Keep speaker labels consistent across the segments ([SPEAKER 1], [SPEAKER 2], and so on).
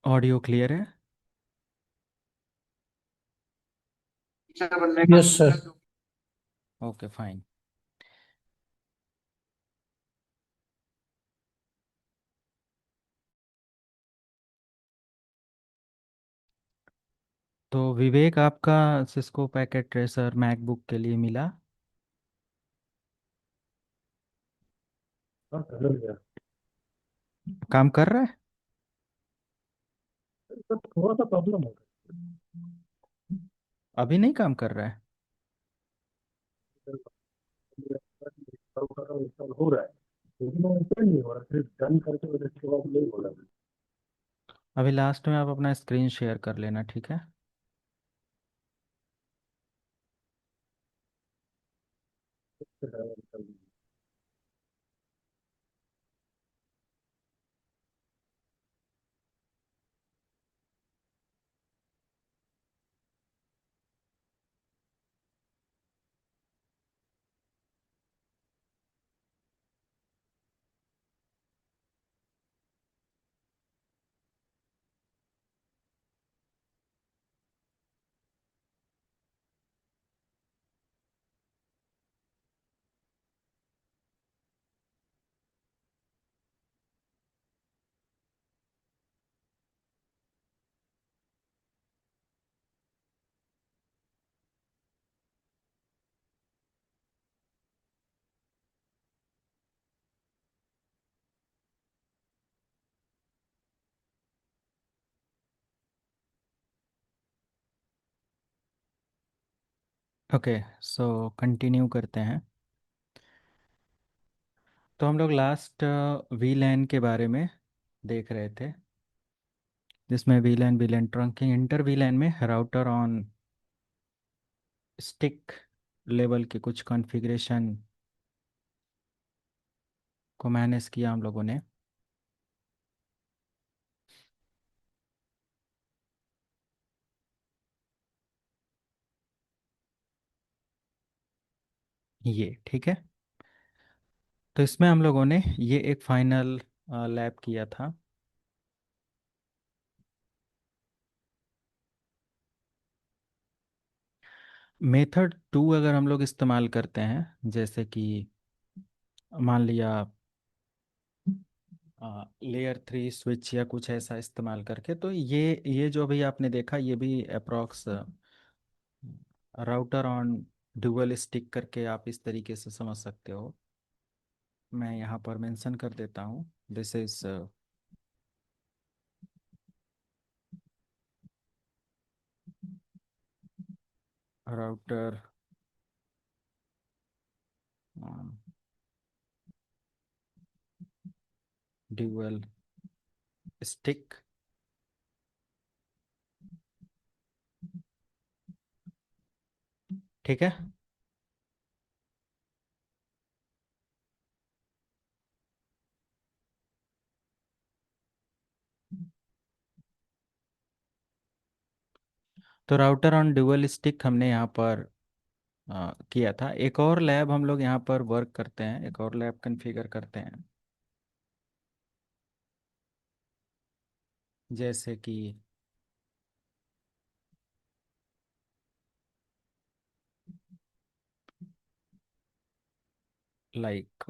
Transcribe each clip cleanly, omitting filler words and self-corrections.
[SPEAKER 1] Audio clear है?
[SPEAKER 2] Yes sir.
[SPEAKER 1] Okay fine. तो विवेक, आपका सिस्को पैकेट ट्रेसर मैकबुक के लिए मिला?
[SPEAKER 2] हाँ कर लिया।
[SPEAKER 1] काम कर रहा है?
[SPEAKER 2] सर थोड़ा सा प्रॉब्लम हो
[SPEAKER 1] अभी नहीं काम कर रहा है?
[SPEAKER 2] गया। इंस्टॉल कर रहा हूँ, इंस्टॉल हो रहा है, लेकिन वो ओपन नहीं हो रहा, फिर डन करके फिर उसके बाद नहीं हो रहा।
[SPEAKER 1] अभी लास्ट में आप अपना स्क्रीन शेयर कर लेना, ठीक है?
[SPEAKER 2] फिर
[SPEAKER 1] ओके, सो कंटिन्यू करते हैं। तो हम लोग लास्ट वीलैन के बारे में देख रहे थे, जिसमें वीलैन वीलैन ट्रंकिंग इंटर वीलैन में राउटर ऑन स्टिक लेवल के कुछ कॉन्फ़िगरेशन को मैनेज किया हम लोगों ने। ये ठीक है। तो इसमें हम लोगों ने ये एक फाइनल लैब किया था। मेथड टू अगर हम लोग इस्तेमाल करते हैं, जैसे कि मान लिया लेयर थ्री स्विच या कुछ ऐसा इस्तेमाल करके, तो ये जो अभी आपने देखा, ये भी approx router on dual stick करके आप इस तरीके से समझ सकते हो। मैं यहाँ पर मेंशन कर देता हूँ, this is router on dual stick. ठीक है। तो राउटर ऑन ड्यूअल स्टिक हमने यहाँ पर किया था। एक और लैब हम लोग यहाँ पर वर्क करते हैं, एक और लैब कॉन्फ़िगर करते हैं, जैसे कि like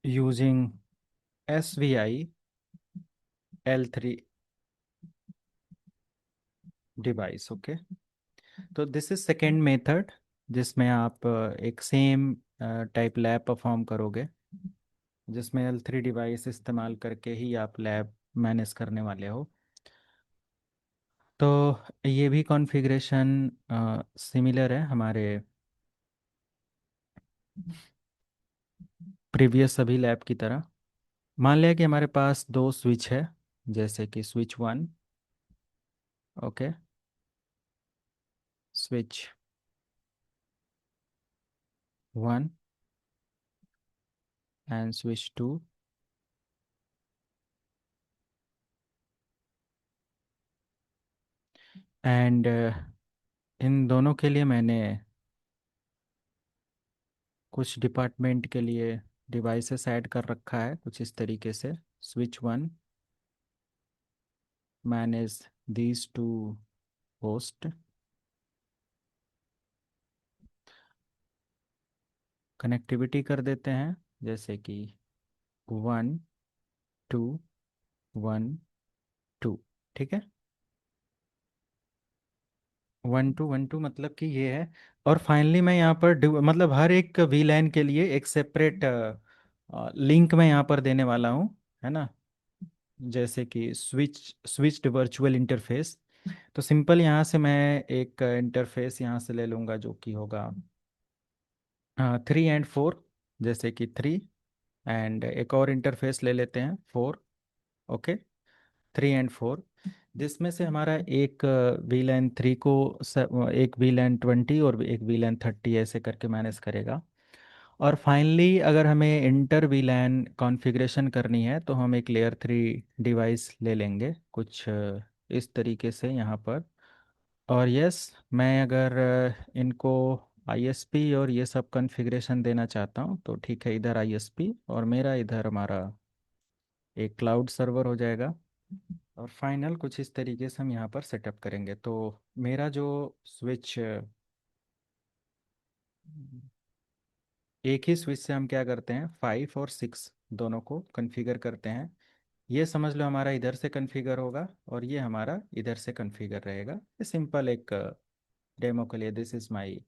[SPEAKER 1] using SVI L3 device. Okay, तो दिस इज सेकेंड मेथड, जिसमें आप एक सेम टाइप लैब परफॉर्म करोगे, जिसमें L3 डिवाइस इस्तेमाल करके ही आप लैब मैनेज करने वाले हो। तो ये भी कॉन्फ़िगरेशन सिमिलर है हमारे प्रीवियस सभी लैब की तरह। मान लिया कि हमारे पास दो स्विच है, जैसे कि switch one, okay, switch one and switch two. And इन दोनों के लिए मैंने कुछ डिपार्टमेंट के लिए डिवाइसेस ऐड कर रखा है कुछ इस तरीके से। Switch one manage these two host, connectivity कर देते हैं जैसे कि वन टू वन टू, ठीक है। वन टू मतलब कि ये है। और फाइनली मैं यहाँ पर मतलब हर एक वीलैन के लिए एक सेपरेट लिंक मैं यहाँ पर देने वाला हूँ, है ना। जैसे कि स्विच्ड वर्चुअल इंटरफेस। तो सिंपल यहाँ से मैं एक इंटरफेस यहाँ से ले लूँगा जो कि होगा 3 and 4, जैसे कि 3। एंड एक और इंटरफेस ले लेते हैं 4, ओके, 3 and 4। जिसमें से हमारा एक VLAN 3 को एक VLAN 20 और एक VLAN 30 ऐसे करके मैनेज करेगा। और फाइनली अगर हमें इंटर VLAN कॉन्फ़िगरेशन करनी है तो हम एक लेयर 3 डिवाइस ले लेंगे कुछ इस तरीके से यहाँ पर। और यस, मैं अगर इनको ISP और ये सब कॉन्फ़िगरेशन देना चाहता हूँ तो ठीक है, इधर ISP और मेरा इधर हमारा एक क्लाउड सर्वर हो जाएगा। और फाइनल कुछ इस तरीके से हम यहाँ पर सेटअप करेंगे। तो मेरा जो स्विच, एक ही स्विच से हम क्या करते हैं, 5 और 6 दोनों को कॉन्फ़िगर करते हैं। ये समझ लो हमारा इधर से कॉन्फ़िगर होगा और ये हमारा इधर से कॉन्फ़िगर रहेगा। ये सिंपल एक डेमो के लिए, this is my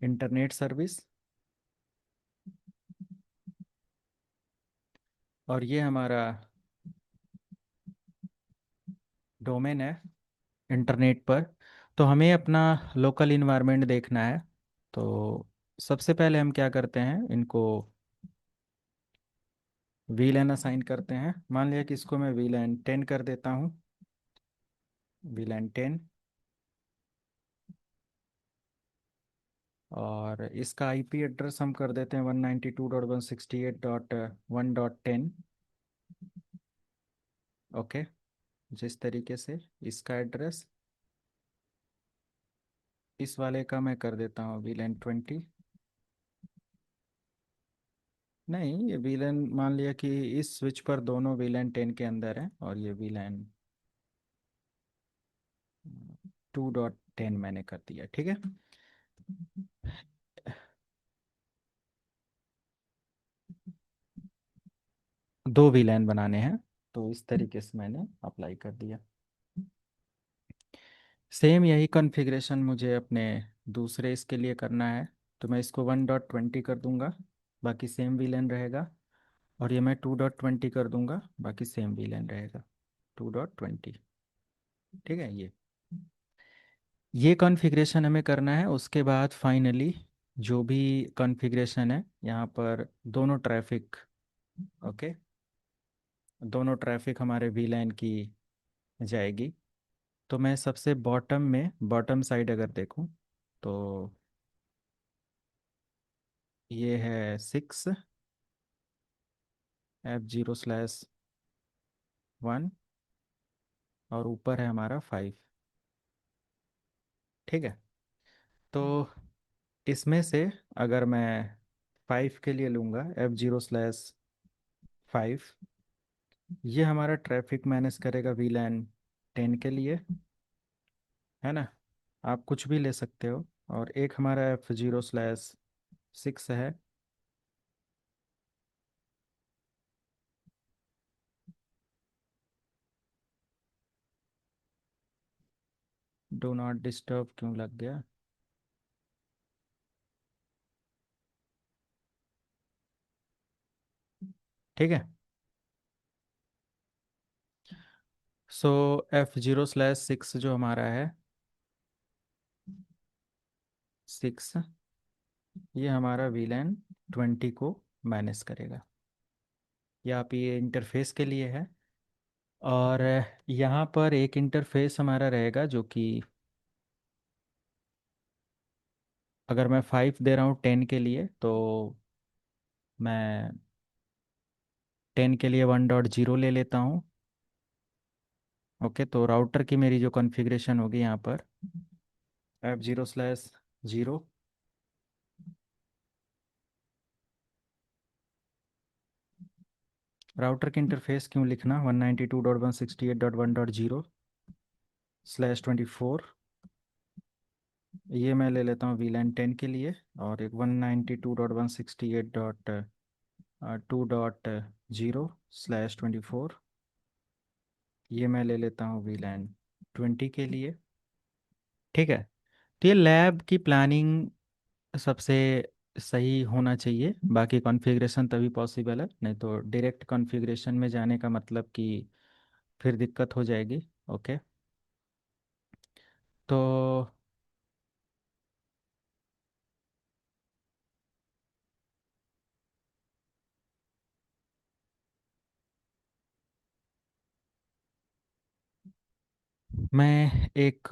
[SPEAKER 1] internet service. और ये हमारा डोमेन है इंटरनेट पर। तो हमें अपना लोकल इन्वायरमेंट देखना है। तो सबसे पहले हम क्या करते हैं, इनको VLAN असाइन करते हैं। मान लिया कि इसको मैं VLAN 10 कर देता हूँ, VLAN 10। और इसका IP एड्रेस हम कर देते हैं 192.168.1.10, ओके। जिस तरीके से इसका एड्रेस, इस वाले का मैं कर देता हूँ VLAN 20। नहीं, ये VLAN मान लिया कि इस स्विच पर दोनों VLAN 10 के अंदर है और ये VLAN 2.10 मैंने कर दिया, ठीक है। दो VLAN बनाने हैं, तो इस तरीके से मैंने अप्लाई कर दिया। सेम यही कॉन्फ़िगरेशन मुझे अपने दूसरे इसके लिए करना है। तो मैं इसको 1.20 कर दूंगा, बाकी सेम VLAN रहेगा। और ये मैं 2.20 कर दूंगा, बाकी सेम VLAN रहेगा, 2.20, ठीक है। ये कॉन्फ़िगरेशन हमें करना है। उसके बाद फाइनली जो भी कॉन्फ़िगरेशन है यहाँ पर, दोनों ट्रैफिक, ओके, दोनों ट्रैफिक हमारे VLAN की जाएगी। तो मैं सबसे बॉटम में, बॉटम साइड अगर देखूँ तो ये है 6F0/1 और ऊपर है हमारा 5, ठीक है। तो इसमें से अगर मैं 5 के लिए लूँगा, F0/5, ये हमारा ट्रैफिक मैनेज करेगा VLAN 10 के लिए, है ना। आप कुछ भी ले सकते हो। और एक हमारा F0/6 है, डू नॉट डिस्टर्ब क्यों लग गया, ठीक है। सो F0/6 जो हमारा है 6, ये हमारा VLAN 20 को मैनेज करेगा। ये आप ये इंटरफेस के लिए है। और यहाँ पर एक इंटरफेस हमारा रहेगा जो कि अगर मैं 5 दे रहा हूँ 10 के लिए, तो मैं 10 के लिए 1.0 ले लेता हूँ। ओके, तो राउटर की मेरी जो कॉन्फ़िगरेशन होगी यहाँ पर F0/0। राउटर के इंटरफेस क्यों लिखना, 192.168.1.0/24। ये मैं ले लेता हूँ VLAN 10 के लिए। और एक 192.168.2.0/24, ये मैं ले लेता हूँ VLAN 20 के लिए। ठीक है। तो ये लैब की प्लानिंग सबसे सही होना चाहिए, बाकी कॉन्फ़िगरेशन तभी पॉसिबल है, नहीं तो डायरेक्ट कॉन्फ़िगरेशन में जाने का मतलब कि फिर दिक्कत हो जाएगी। ओके, तो मैं एक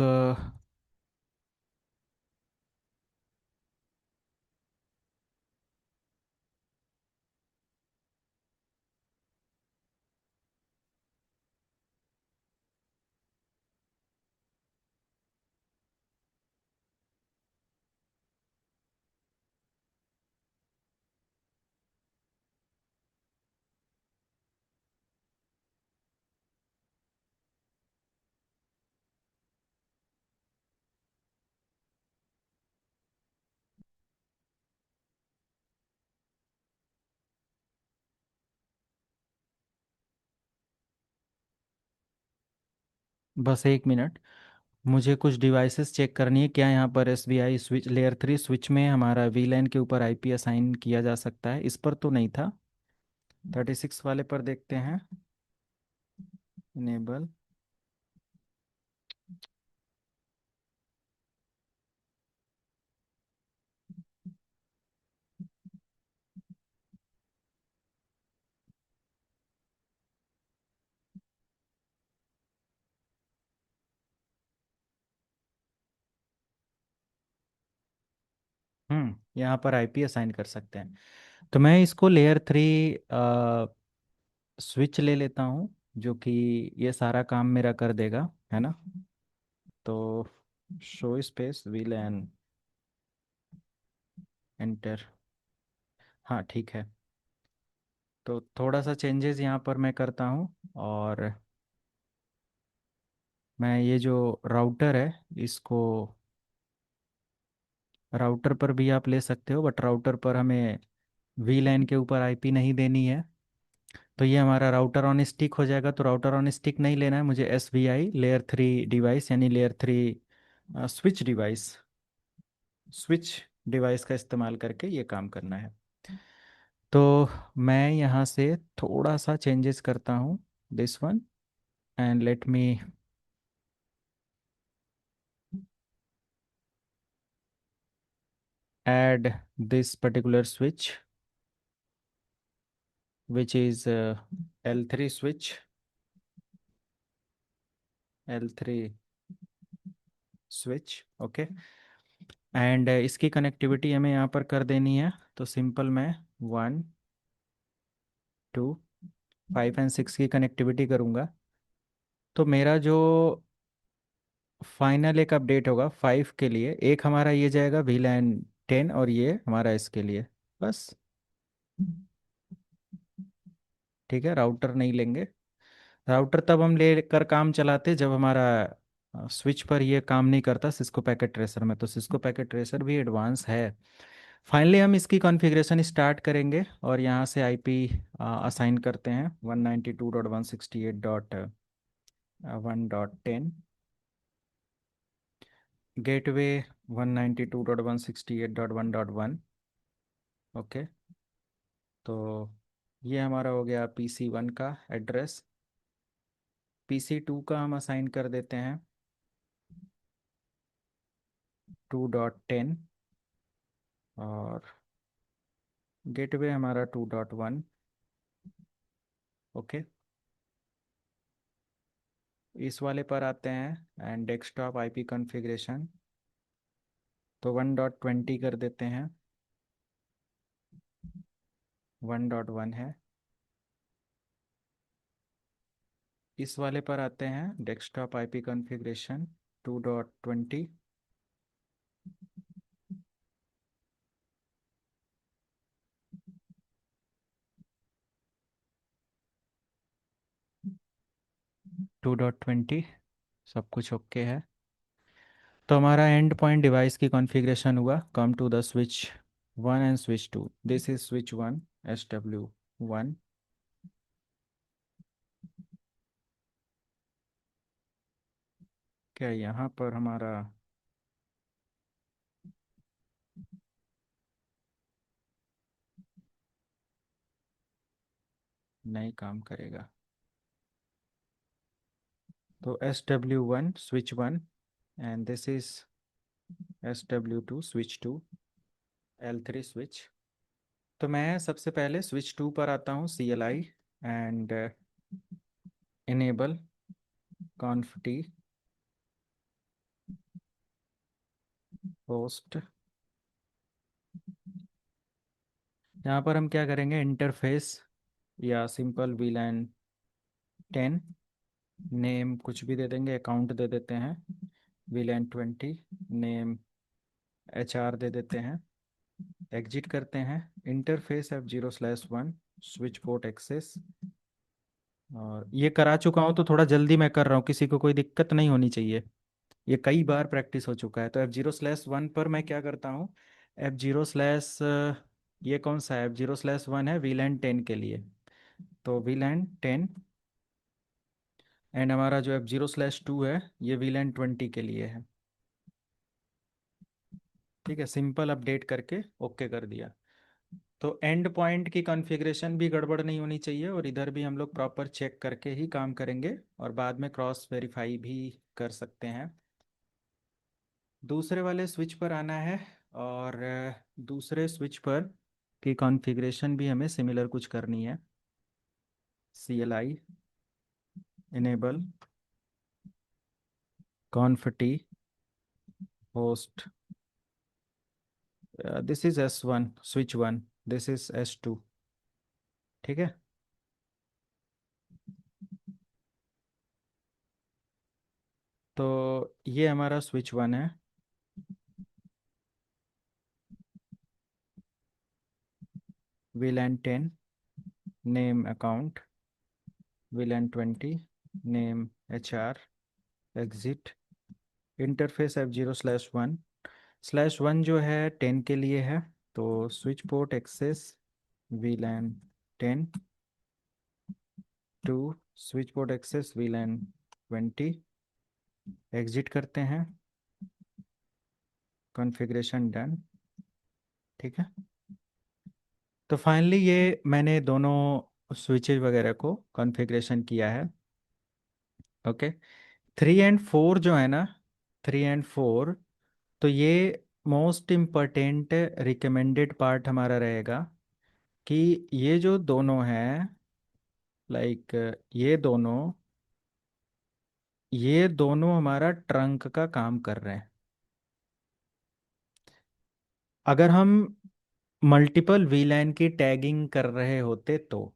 [SPEAKER 1] बस 1 मिनट, मुझे कुछ डिवाइसेस चेक करनी है। क्या यहाँ पर SBI स्विच लेयर 3 स्विच में हमारा VLAN के ऊपर IP असाइन किया जा सकता है? इस पर तो नहीं था। 36 वाले पर देखते हैं। इनेबल। यहाँ पर IP असाइन कर सकते हैं। तो मैं इसको लेयर 3 स्विच ले लेता हूँ, जो कि ये सारा काम मेरा कर देगा, है ना। तो शो स्पेस VLAN एंटर। हाँ ठीक है। तो थोड़ा सा चेंजेस यहाँ पर मैं करता हूँ। और मैं ये जो राउटर है इसको, राउटर पर भी आप ले सकते हो, बट राउटर पर हमें VLAN के ऊपर IP नहीं देनी है। तो ये हमारा राउटर ऑन स्टिक हो जाएगा। तो राउटर ऑन स्टिक नहीं लेना है मुझे, SVI लेयर 3 डिवाइस यानी layer 3 switch device, switch device का इस्तेमाल करके ये काम करना है। तो मैं यहाँ से थोड़ा सा चेंजेस करता हूँ, this one, and let me add this particular switch, which is L3 switch, L3 switch, okay. And इसकी कनेक्टिविटी हमें यहाँ पर कर देनी है। तो सिंपल मैं 1 2 5 एंड 6 की कनेक्टिविटी करूँगा। तो मेरा जो फाइनल एक अपडेट होगा 5 के लिए, एक हमारा ये जाएगा VLAN 10 और ये हमारा इसके लिए, बस। ठीक है, राउटर नहीं लेंगे। राउटर तब हम ले कर काम चलाते जब हमारा स्विच पर ये काम नहीं करता सिस्को पैकेट ट्रेसर में। तो सिस्को पैकेट ट्रेसर भी एडवांस है। फाइनली हम इसकी कॉन्फ़िगरेशन स्टार्ट करेंगे और यहाँ से IP असाइन करते हैं 192.168.1.10, गेटवे 192.168.1.1। ओके, तो ये हमारा हो गया PC1 का एड्रेस। PC2 का हम असाइन कर देते हैं 2.10, और गेटवे हमारा 2.1। ओके, इस वाले पर आते हैं एंड डेस्कटॉप आईपी कॉन्फ़िगरेशन, तो 1.20 कर देते हैं, 1.1 है। इस वाले पर आते हैं डेस्कटॉप आईपी कॉन्फ़िगरेशन 2.20, 2.20, सब कुछ ओके है। तो हमारा एंड पॉइंट डिवाइस की कॉन्फ़िगरेशन हुआ। Come to the switch 1 and switch 2। This is switch 1, SW1। क्या यहाँ पर हमारा नहीं काम करेगा? तो SW1 switch 1, and this is SW2 switch 2, L3 switch. तो मैं सबसे पहले स्विच 2 पर आता हूँ, CLI and enable कॉन्फ T host. यहाँ पर हम क्या करेंगे, इंटरफेस या सिंपल VLAN 10, नेम कुछ भी दे देंगे, अकाउंट दे देते हैं VLAN 20, नेम HR दे देते हैं। एग्जिट करते हैं, interface F0/1 switch port access. और ये करा चुका हूँ तो थोड़ा जल्दी मैं कर रहा हूँ, किसी को कोई दिक्कत नहीं होनी चाहिए। ये कई बार प्रैक्टिस हो चुका है। तो F0/1 पर मैं क्या करता हूँ, F0/ ये कौन सा है, F0/1 है VLAN 10 के लिए, तो VLAN 10। एंड हमारा जो F0/2 है ये VLAN 20 के लिए है। ठीक है, सिंपल अपडेट करके ओके कर दिया। तो एंड पॉइंट की कॉन्फ़िगरेशन भी गड़बड़ नहीं होनी चाहिए, और इधर भी हम लोग प्रॉपर चेक करके ही काम करेंगे, और बाद में क्रॉस वेरीफाई भी कर सकते हैं। दूसरे वाले स्विच पर आना है, और दूसरे स्विच पर की कॉन्फ़िगरेशन भी हमें सिमिलर कुछ करनी है। CLI enable कॉन्फ T host, this is S1 switch 1, this is S2। ठीक है, तो ये हमारा स्विच 1 है, VLAN 10, name account, VLAN 20, name HR, exit. Interface F0/1/1 जो है 10 के लिए है, तो switch port access VLAN 10 to switch port access VLAN 20। Exit करते हैं, कॉन्फ़िगरेशन डन। ठीक है, तो फाइनली ये मैंने दोनों स्विचेज वगैरह को कॉन्फ़िगरेशन किया है। ओके, 3 और 4 जो है ना, 3 और 4, तो ये मोस्ट इम्पॉर्टेंट रिकमेंडेड पार्ट हमारा रहेगा, कि ये जो दोनों हैं, लाइक ये दोनों हमारा ट्रंक का काम कर रहे हैं। अगर हम मल्टीपल VLAN की टैगिंग कर रहे होते तो,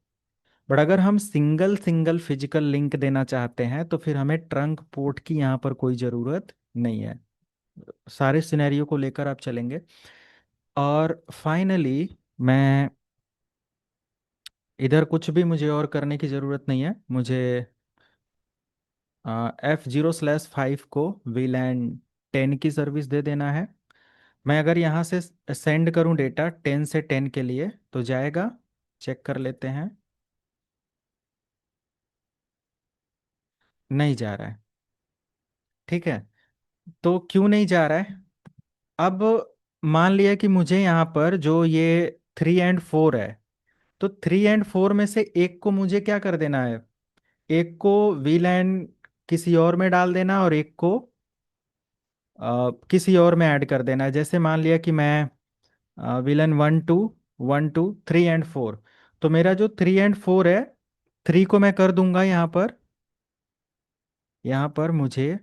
[SPEAKER 1] बट अगर हम सिंगल सिंगल फिजिकल लिंक देना चाहते हैं तो फिर हमें ट्रंक पोर्ट की यहाँ पर कोई ज़रूरत नहीं है। सारे सिनेरियो को लेकर आप चलेंगे। और फाइनली मैं इधर कुछ भी मुझे और करने की ज़रूरत नहीं है। मुझे F0/5 को VLAN 10 की सर्विस दे देना है। मैं अगर यहाँ से सेंड करूँ डेटा 10 से 10 के लिए तो जाएगा, चेक कर लेते हैं। नहीं जा रहा है। ठीक है, तो क्यों नहीं जा रहा है? अब मान लिया कि मुझे यहाँ पर जो ये 3 और 4 है, तो 3 और 4 में से एक को मुझे क्या कर देना है, एक को वीलैन किसी और में डाल देना और एक को किसी और में ऐड कर देना है। जैसे मान लिया कि मैं वीलन 1 2 1 2 3 एंड 4, तो मेरा जो 3 एंड 4 है, 3 को मैं कर दूंगा यहाँ पर, यहाँ पर मुझे,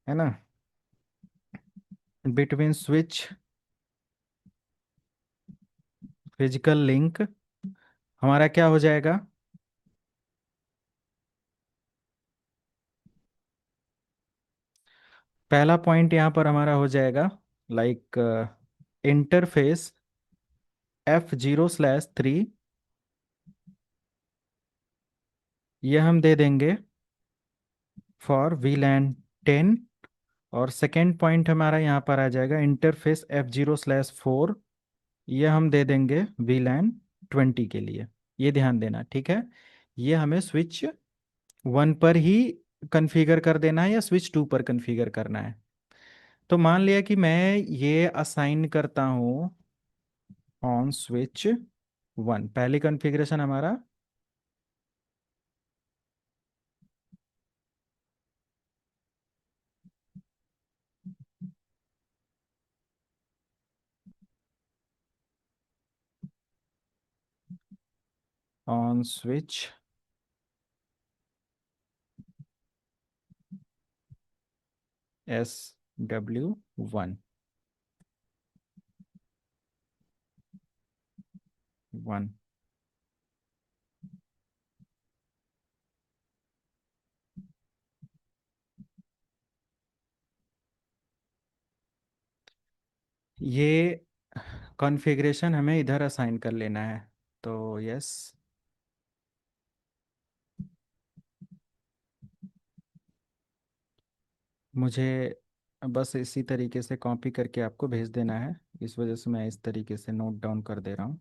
[SPEAKER 1] है ना, बिटवीन स्विच फिजिकल लिंक हमारा क्या हो जाएगा? पहला पॉइंट यहाँ पर हमारा हो जाएगा लाइक इंटरफेस F0/3, ये हम दे देंगे फॉर VLAN 10। और सेकेंड पॉइंट हमारा यहाँ पर आ जाएगा इंटरफेस F0/4, ये हम दे देंगे VLAN 20 के लिए। ये ध्यान देना, ठीक है। ये हमें स्विच 1 पर ही कॉन्फ़िगर कर देना है या स्विच 2 पर कॉन्फ़िगर करना है। तो मान लिया कि मैं ये असाइन करता हूँ ऑन स्विच 1, पहली कॉन्फ़िगरेशन हमारा ऑन स्विच SW1 1। ये कॉन्फ़िगरेशन हमें इधर असाइन कर लेना है। तो यस, मुझे बस इसी तरीके से कॉपी करके आपको भेज देना है, इस वजह से मैं इस तरीके से नोट डाउन कर दे रहा हूँ।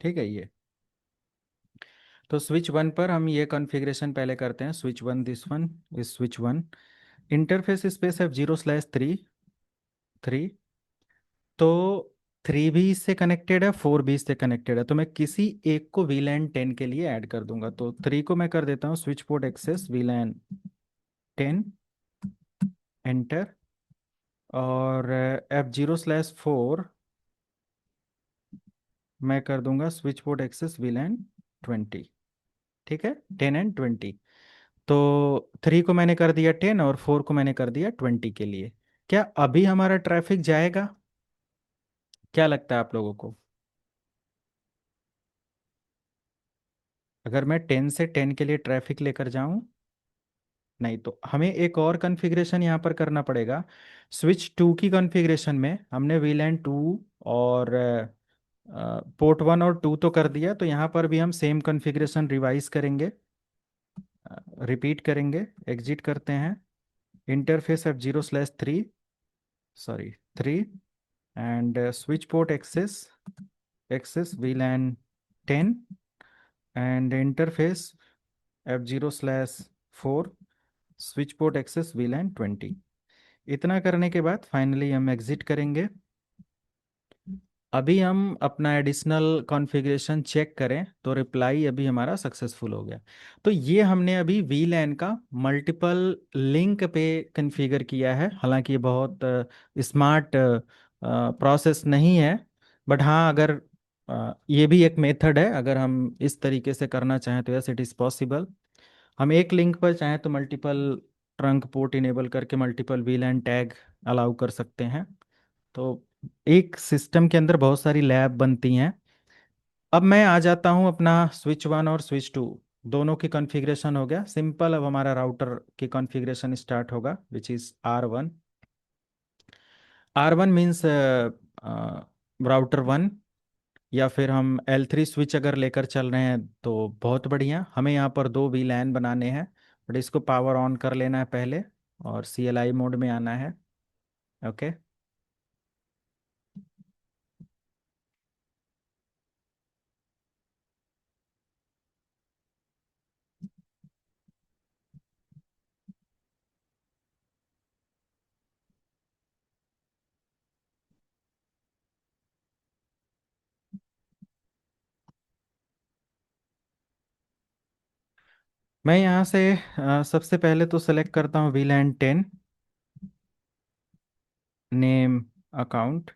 [SPEAKER 1] ठीक है। ये तो स्विच 1 पर हम ये कॉन्फ़िगरेशन पहले करते हैं। Switch 1, this one is switch 1, interface space F0/3। तो 3 भी इससे कनेक्टेड है, 4 भी इससे कनेक्टेड है, तो मैं किसी एक को VLAN 10 के लिए ऐड कर दूंगा। तो 3 को मैं कर देता हूँ switch port access VLAN 10, enter. और F0/4 मैं कर दूंगा स्विच पोर्ट एक्सेस VLAN 20। ठीक है, 10 एंड 20। तो 3 को मैंने कर दिया 10 और 4 को मैंने कर दिया 20 के लिए। क्या अभी हमारा ट्रैफिक जाएगा? क्या लगता है आप लोगों को? अगर मैं 10 से 10 के लिए ट्रैफिक लेकर जाऊं? नहीं, तो हमें एक और कॉन्फ़िगरेशन यहाँ पर करना पड़ेगा। स्विच 2 की कॉन्फ़िगरेशन में हमने VLAN 2 और पोर्ट 1 और 2 तो कर दिया, तो यहाँ पर भी हम सेम कॉन्फ़िगरेशन रिवाइज करेंगे, रिपीट करेंगे। एग्जिट करते हैं, interface F0/3, sorry 3, and switch port access VLAN 10, and interface F0/4, switch port access VLAN 20। इतना करने के बाद फाइनली हम एग्जिट करेंगे। अभी हम अपना एडिशनल कॉन्फ़िगरेशन चेक करें तो रिप्लाई अभी हमारा सक्सेसफुल हो गया। तो ये हमने अभी VLAN का मल्टीपल लिंक पे कॉन्फ़िगर किया है। हालांकि ये बहुत स्मार्ट प्रोसेस नहीं है, बट हाँ, अगर ये भी एक मेथड है, अगर हम इस तरीके से करना चाहें तो यस, इट इज़ पॉसिबल। हम एक लिंक पर चाहें तो मल्टीपल ट्रंक पोर्ट इनेबल करके मल्टीपल VLAN टैग अलाउ कर सकते हैं। तो एक सिस्टम के अंदर बहुत सारी लैब बनती हैं। अब मैं आ जाता हूं अपना स्विच 1 और स्विच 2 दोनों की कॉन्फ़िगरेशन हो गया सिंपल। अब हमारा राउटर की कॉन्फ़िगरेशन स्टार्ट होगा, which is R1। R1 means router 1, या फिर हम L3 स्विच अगर लेकर चल रहे हैं तो बहुत बढ़िया। हमें यहाँ पर 2 VLAN बनाने हैं, बट इसको पावर ऑन कर लेना है पहले और CLI मोड में आना है। ओके। मैं यहाँ से सबसे पहले तो सेलेक्ट करता हूँ VLAN 10, name account,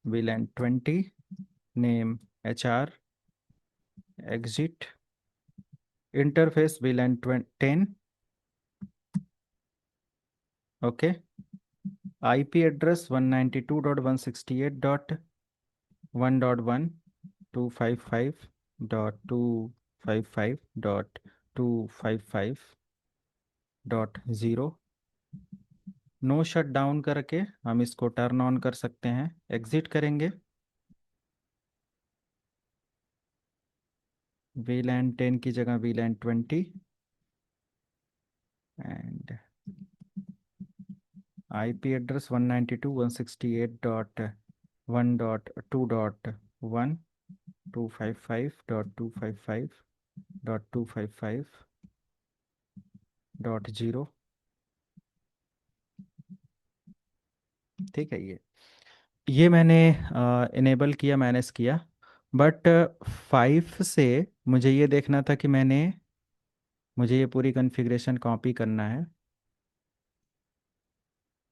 [SPEAKER 1] VLAN 20, name HR, exit, interface VLAN 10, okay, IP address 192.168.1.1.255.255.0। No shut down करके हम इसको टर्न ऑन कर सकते हैं, एग्जिट करेंगे। VLAN 10 की जगह VLAN 20, एंड IP एड्रेस 192.168.1.255.255.255.0। ठीक है, ये मैंने इनेबल किया, मैनेज किया। बट 5 से मुझे ये देखना था कि मुझे ये पूरी कॉन्फ़िगरेशन कॉपी करना है।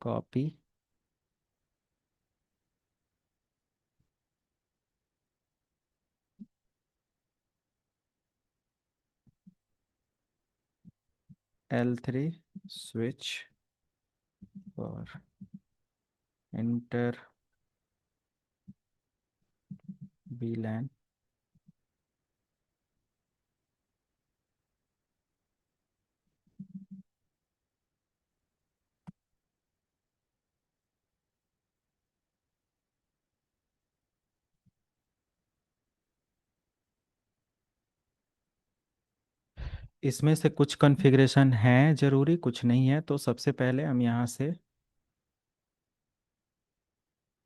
[SPEAKER 1] कॉपी, L3 स्विच और इंटर VLAN। इसमें से कुछ कॉन्फ़िगरेशन हैं ज़रूरी, कुछ नहीं है। तो सबसे पहले हम यहाँ से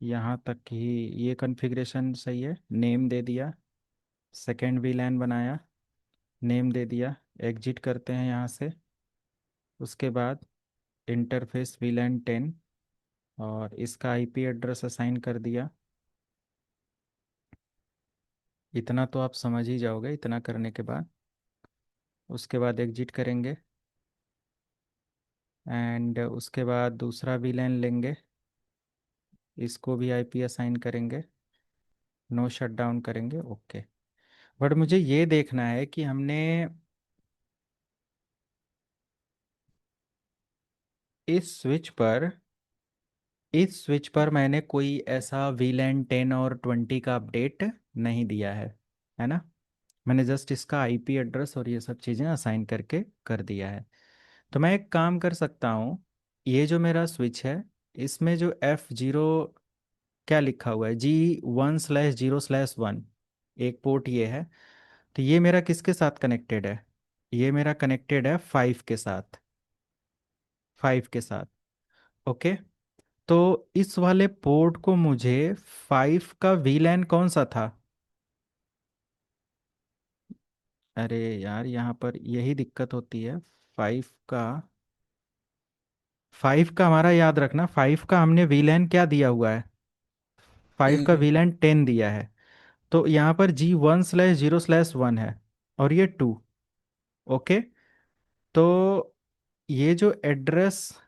[SPEAKER 1] यहाँ तक ही, ये कॉन्फ़िगरेशन सही है, नेम दे दिया। सेकेंड VLAN बनाया, नेम दे दिया। एग्जिट करते हैं यहाँ से। उसके बाद इंटरफेस VLAN 10 और इसका IP एड्रेस असाइन कर दिया। इतना तो आप समझ ही जाओगे इतना करने के बाद। उसके बाद एग्जिट करेंगे, एंड उसके बाद दूसरा VLAN लेंगे, इसको भी IP असाइन करेंगे, नो शट डाउन करेंगे, ओके। बट मुझे ये देखना है कि हमने इस स्विच पर इस स्विच पर मैंने कोई ऐसा VLAN 10 और 20 का अपडेट नहीं दिया है ना। मैंने जस्ट इसका IP एड्रेस और ये सब चीज़ें असाइन करके कर दिया है। तो मैं एक काम कर सकता हूँ, ये जो मेरा स्विच है, इसमें जो F0 क्या लिखा हुआ है, G1/0/1, एक पोर्ट ये है। तो ये मेरा किसके साथ कनेक्टेड है? ये मेरा कनेक्टेड है 5 के साथ। ओके। तो इस वाले पोर्ट को मुझे 5 का VLAN कौन सा था? अरे यार, यहाँ पर यही दिक्कत होती है। फाइव का 5 का हमारा याद रखना, 5 का हमने VLAN क्या दिया हुआ है? 5 का
[SPEAKER 3] हम्म।
[SPEAKER 1] VLAN 10 दिया है। तो यहाँ पर G1/0/1 है और ये 2। ओके। तो ये जो एड्रेस,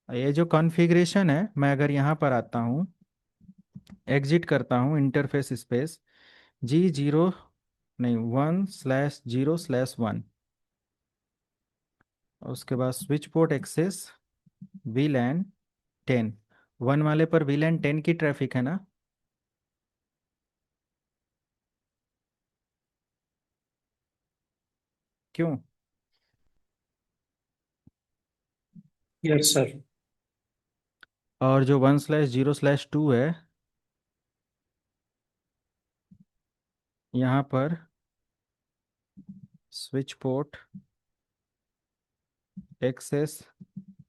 [SPEAKER 1] ये जो कॉन्फ़िगरेशन है, मैं अगर यहाँ पर आता हूँ, एग्जिट करता हूँ, इंटरफेस स्पेस G0, नहीं, 1/0/1, उसके बाद स्विच पोर्ट एक्सेस VLAN 10। 1 वाले पर VLAN 10 की ट्रैफिक है ना? क्यों?
[SPEAKER 3] Yes sir.
[SPEAKER 1] और जो 1/0/2 है, यहाँ पर स्विच पोर्ट एक्सेस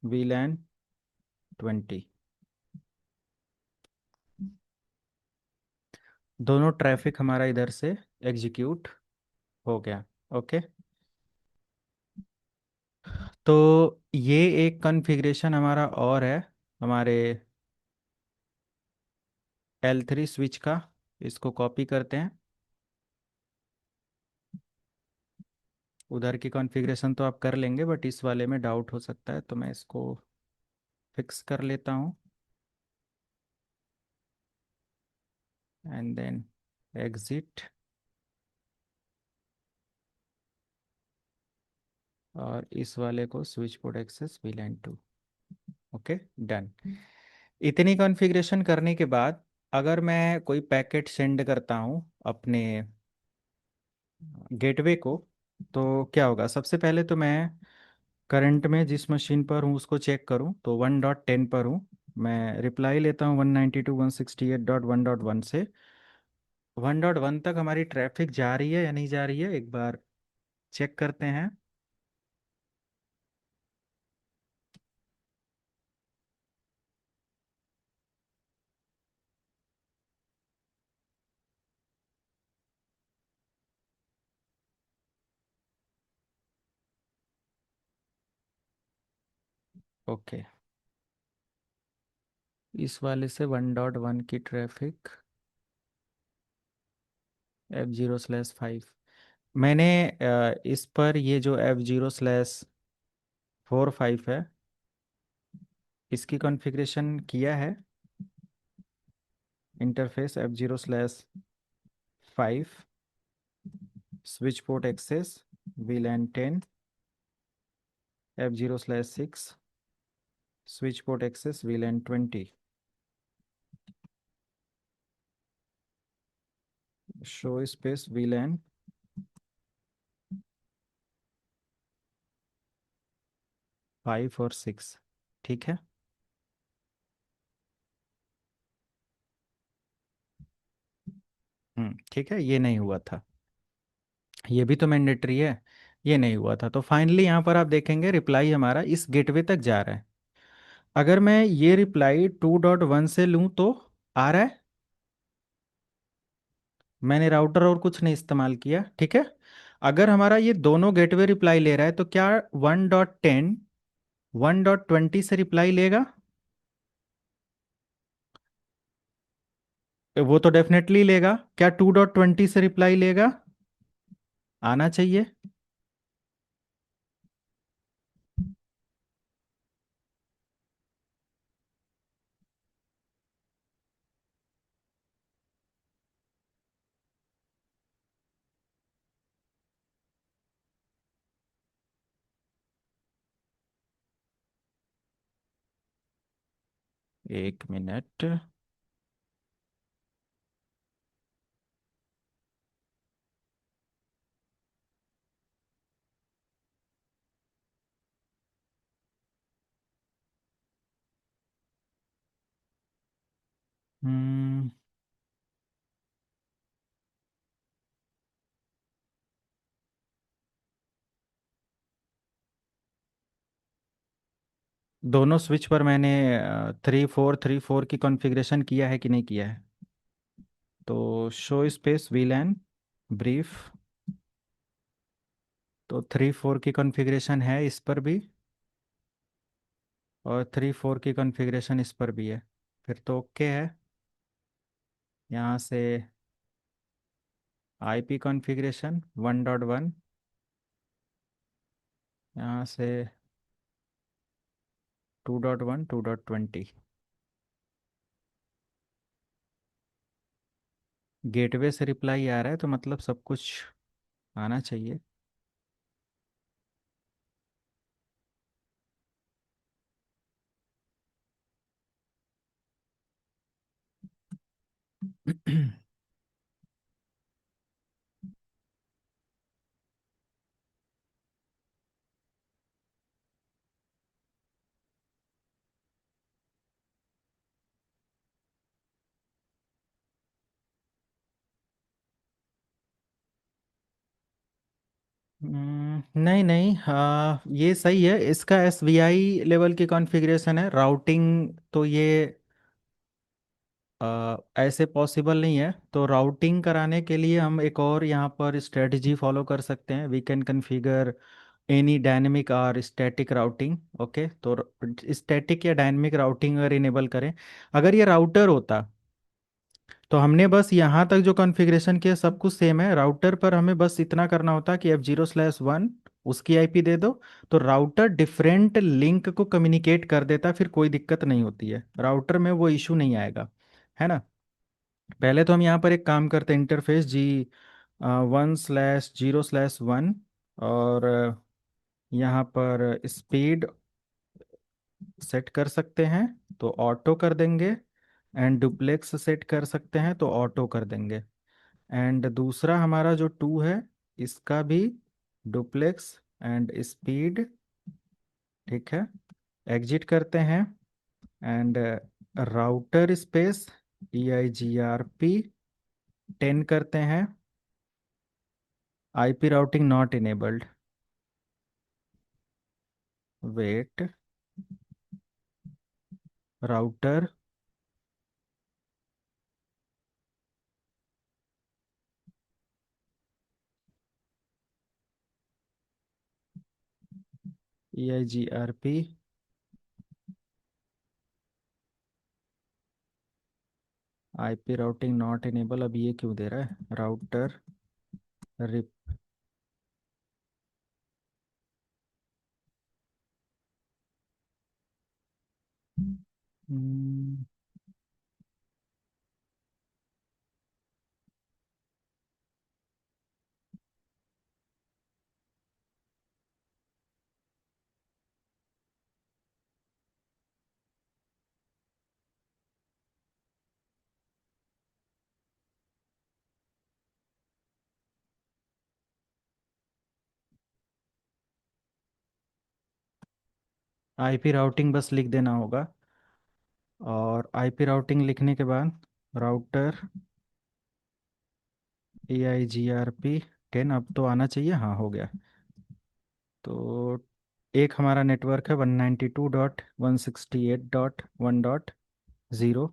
[SPEAKER 1] VLAN 20, दोनों ट्रैफिक हमारा इधर से एग्जीक्यूट हो गया। ओके। तो ये एक कॉन्फ़िगरेशन हमारा और है, हमारे L3 स्विच का। इसको कॉपी करते हैं, उधर की कॉन्फ़िगरेशन तो आप कर लेंगे, बट इस वाले में डाउट हो सकता है, तो मैं इसको फिक्स कर लेता हूँ एंड देन एग्जिट, और इस वाले को switch port access VLAN 2। Okay, done. इतनी कॉन्फ़िगरेशन करने के बाद अगर मैं कोई पैकेट सेंड करता हूँ अपने गेटवे को, तो क्या होगा? सबसे पहले तो मैं करंट में जिस मशीन पर हूँ उसको चेक करूँ, तो 1.10 पर हूँ। मैं रिप्लाई लेता हूँ 192.168.1.1 से। 1.1 तक हमारी ट्रैफिक जा रही है या नहीं जा रही है, एक बार चेक करते हैं। ओके, इस वाले से 1.1 की ट्रैफिक F0/5। मैंने इस पर ये जो F0/45 है, इसकी कॉन्फ़िगरेशन किया है। Interface F0/5, switch port access VLAN 10, F0/6, switch port access VLAN 20, show space VLAN 5 और 6। ठीक है। ठीक है, ये नहीं हुआ था, ये भी तो मैंडेटरी है, ये नहीं हुआ था। तो फाइनली यहाँ पर आप देखेंगे रिप्लाई हमारा इस गेटवे तक जा रहा है। अगर मैं ये रिप्लाई 2.1 से लूँ तो आ रहा है, मैंने राउटर और कुछ नहीं इस्तेमाल किया। ठीक है। अगर हमारा ये दोनों गेटवे रिप्लाई ले रहा है, तो क्या 1.10 1.20 से रिप्लाई लेगा? वो तो डेफिनेटली लेगा। क्या 2.20 से रिप्लाई लेगा? आना चाहिए। 1 मिनट। हम्म दोनों स्विच पर मैंने 3434 की कॉन्फ़िगरेशन किया है कि नहीं किया है? तो शो स्पेस VLAN ब्रीफ, तो 3.4 की कॉन्फ़िगरेशन है इस पर भी, और 3.4 की कॉन्फ़िगरेशन इस पर भी है। फिर तो ओके है। यहाँ से IP कॉन्फ़िगरेशन 1.1, यहाँ से 2.1 2.20। गेटवे से रिप्लाई आ रहा है, तो मतलब सब कुछ आना चाहिए। नहीं नहीं, ये सही है। इसका SVI लेवल की कॉन्फ़िगरेशन है। राउटिंग तो ये ऐसे पॉसिबल नहीं है। तो राउटिंग कराने के लिए हम एक और यहाँ पर स्ट्रेटजी फॉलो कर सकते हैं। We can configure any dynamic और स्टैटिक राउटिंग। ओके, तो स्टैटिक या डायनेमिक राउटिंग अगर इनेबल करें, अगर ये राउटर होता तो हमने बस यहाँ तक जो कॉन्फ़िगरेशन किया सब कुछ सेम है। राउटर पर हमें बस इतना करना होता कि F0/1 उसकी आईपी दे दो, तो राउटर डिफरेंट लिंक को कम्युनिकेट कर देता है, फिर कोई दिक्कत नहीं होती है, राउटर में वो इशू नहीं आएगा, है ना। पहले तो हम यहाँ पर एक काम करते हैं, इंटरफेस जी 1/0/1, और यहाँ पर स्पीड सेट कर सकते हैं तो ऑटो कर देंगे, एंड डुप्लेक्स सेट कर सकते हैं तो ऑटो कर देंगे, एंड दूसरा हमारा जो 2 है इसका भी डुप्लेक्स एंड स्पीड, ठीक है। एग्जिट करते हैं, एंड राउटर स्पेस EIGRP 10 करते हैं, IP routing not enabled, wait, router EIGRP IP routing not enable, अब ये क्यों दे रहा है, राउटर रिप, आईपी राउटिंग बस लिख देना होगा, और आईपी राउटिंग लिखने के बाद राउटर EIGRP 10, अब तो आना चाहिए, हाँ हो गया। तो एक हमारा नेटवर्क है 192.168.1.0,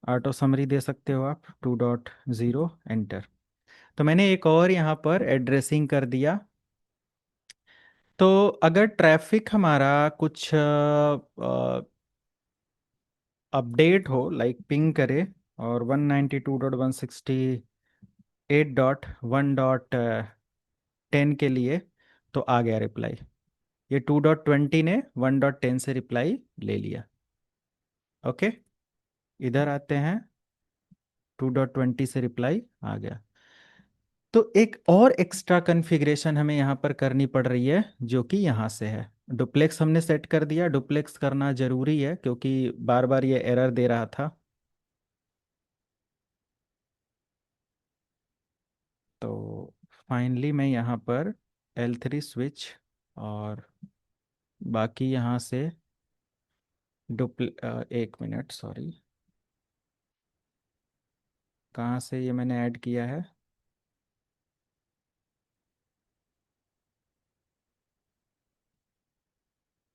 [SPEAKER 1] ऑटो समरी दे सकते हो आप 2.0, एंटर। तो मैंने एक और यहाँ पर एड्रेसिंग कर दिया। तो अगर ट्रैफिक हमारा कुछ अपडेट हो, लाइक पिंग करे, और 192.168.1.10 के लिए, तो आ गया रिप्लाई, ये 2.20 ने 1.10 से रिप्लाई ले लिया। ओके, इधर आते हैं, 2.20 से रिप्लाई आ गया। तो एक और एक्स्ट्रा कॉन्फ़िगरेशन हमें यहाँ पर करनी पड़ रही है, जो कि यहाँ से है। डुप्लेक्स हमने सेट कर दिया, डुप्लेक्स करना ज़रूरी है क्योंकि बार बार ये एरर दे रहा था। तो फाइनली मैं यहाँ पर L3 स्विच, और बाकी यहाँ से एक मिनट, सॉरी, कहाँ से ये मैंने ऐड किया है,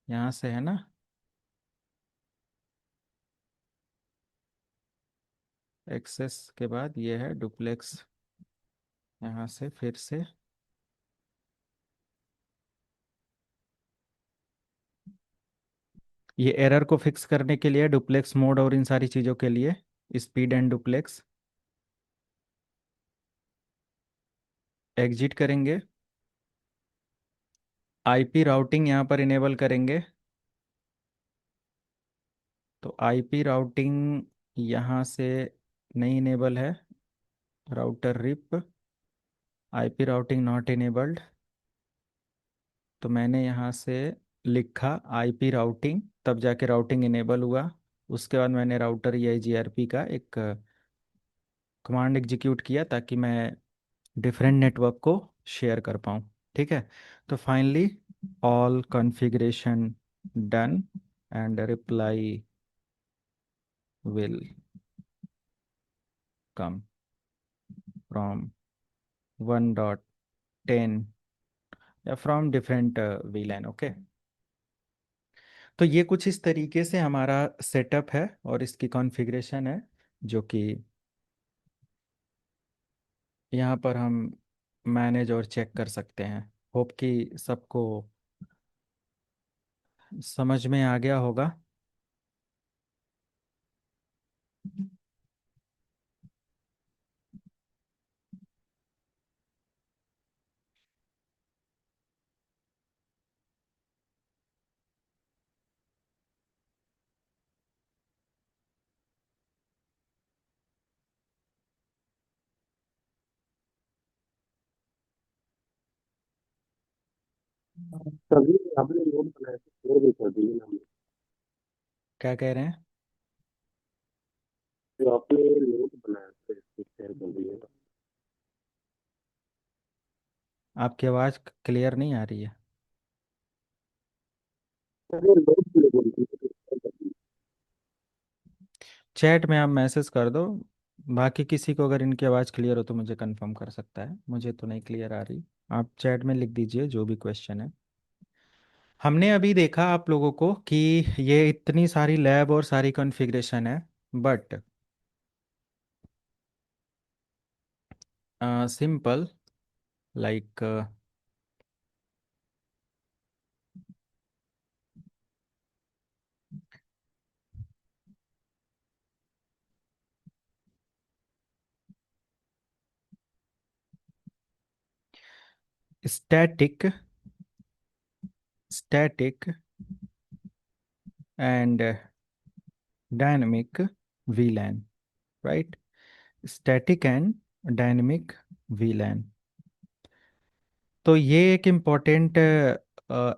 [SPEAKER 1] यहाँ से है ना। एक्सेस के बाद ये है डुप्लेक्स, यहाँ से फिर से ये एरर को फिक्स करने के लिए डुप्लेक्स मोड और इन सारी चीज़ों के लिए स्पीड एंड डुप्लेक्स, एग्जिट करेंगे, आईपी राउटिंग यहाँ पर इनेबल करेंगे। तो आईपी राउटिंग यहाँ से नहीं इनेबल है, router RIP IP routing not enabled. तो मैंने यहाँ से लिखा आईपी राउटिंग, तब जाके राउटिंग इनेबल हुआ। उसके बाद मैंने राउटर EIGRP का एक कमांड एग्जीक्यूट किया ताकि मैं डिफरेंट नेटवर्क को शेयर कर पाऊँ, ठीक है। तो finally all configuration done, and reply will come from 1.10 या फ्रॉम डिफरेंट VLAN, ओके। तो ये कुछ इस तरीके से हमारा सेटअप है और इसकी कॉन्फ़िगरेशन है, जो कि यहाँ पर हम मैनेज और चेक कर सकते हैं। होप कि सबको समझ में आ गया होगा।
[SPEAKER 2] तभी आपने नोट बनाया था, शेयर भी कर दिए ना हमने।
[SPEAKER 1] क्या कह रहे हैं?
[SPEAKER 2] जो आपने नोट बनाया था इसको शेयर कर दिए ना।
[SPEAKER 1] आपकी आवाज़ क्लियर नहीं आ रही है।
[SPEAKER 2] अरे नोट के लिए बोल रही थी, तो शेयर कर दिए।
[SPEAKER 1] चैट में आप मैसेज कर दो। बाकी किसी को अगर इनकी आवाज़ क्लियर हो तो मुझे कंफर्म कर सकता है, मुझे तो नहीं क्लियर आ रही। आप चैट में लिख दीजिए जो भी क्वेश्चन है। हमने अभी देखा आप लोगों को कि ये इतनी सारी लैब और सारी कॉन्फ़िगरेशन है, but simple like static static and dynamic VLAN, right? Static and dynamic VLAN। तो ये एक इम्पॉर्टेंट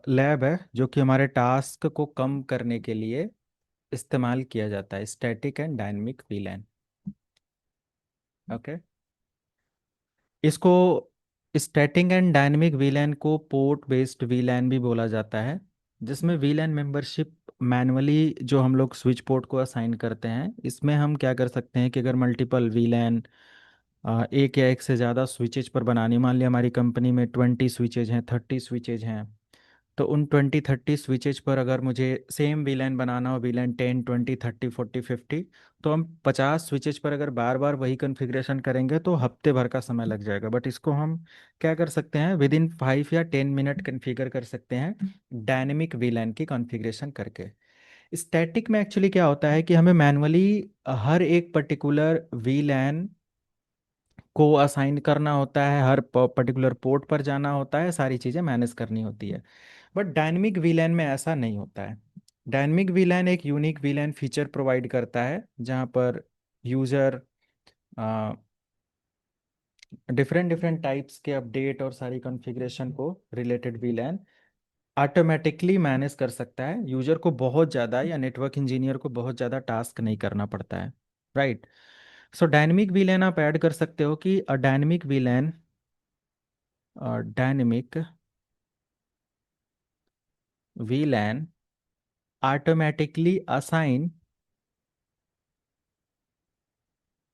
[SPEAKER 1] लैब है जो कि हमारे टास्क को कम करने के लिए इस्तेमाल किया जाता है, static and dynamic VLAN। Okay, इसको स्टैटिक एंड डायनेमिक VLAN को पोर्ट बेस्ड VLAN भी बोला जाता है, जिसमें VLAN मेंबरशिप मैनुअली जो हम लोग स्विच पोर्ट को असाइन करते हैं। इसमें हम क्या कर सकते हैं कि अगर मल्टीपल VLAN एक या एक से ज़्यादा स्विचेज पर बनानी, मान लिया हमारी कंपनी में 20 स्विचेज हैं, 30 स्विचेज हैं, तो उन 20 30 स्विचेज पर अगर मुझे सेम वीलैन बनाना हो, वीलैन 10 20 30 40 50, तो हम 50 स्विचेज पर अगर बार बार वही कॉन्फ़िगरेशन करेंगे तो हफ्ते भर का समय लग जाएगा। बट इसको हम क्या कर सकते हैं, विद इन 5 या 10 मिनट कॉन्फ़िगर कर सकते हैं डायनेमिक वीलैन की कॉन्फ़िगरेशन करके। स्टैटिक में एक्चुअली क्या होता है कि हमें मैनुअली हर एक पर्टिकुलर वीलैन को असाइन करना होता है, हर पर्टिकुलर पोर्ट पर जाना होता है, सारी चीज़ें मैनेज करनी होती है। बट डायनेमिक वीलैन में ऐसा नहीं होता है। डायनेमिक वीलैन एक यूनिक वीलैन फीचर प्रोवाइड करता है जहाँ पर यूज़र डिफरेंट डिफरेंट टाइप्स के अपडेट और सारी कॉन्फ़िगरेशन को रिलेटेड वीलैन ऑटोमेटिकली मैनेज कर सकता है। यूजर को बहुत ज़्यादा या नेटवर्क इंजीनियर को बहुत ज़्यादा टास्क नहीं करना पड़ता है, राइट? सो डायनेमिक वीलैन आप ऐड कर सकते हो कि a dynamic VLAN automatically assign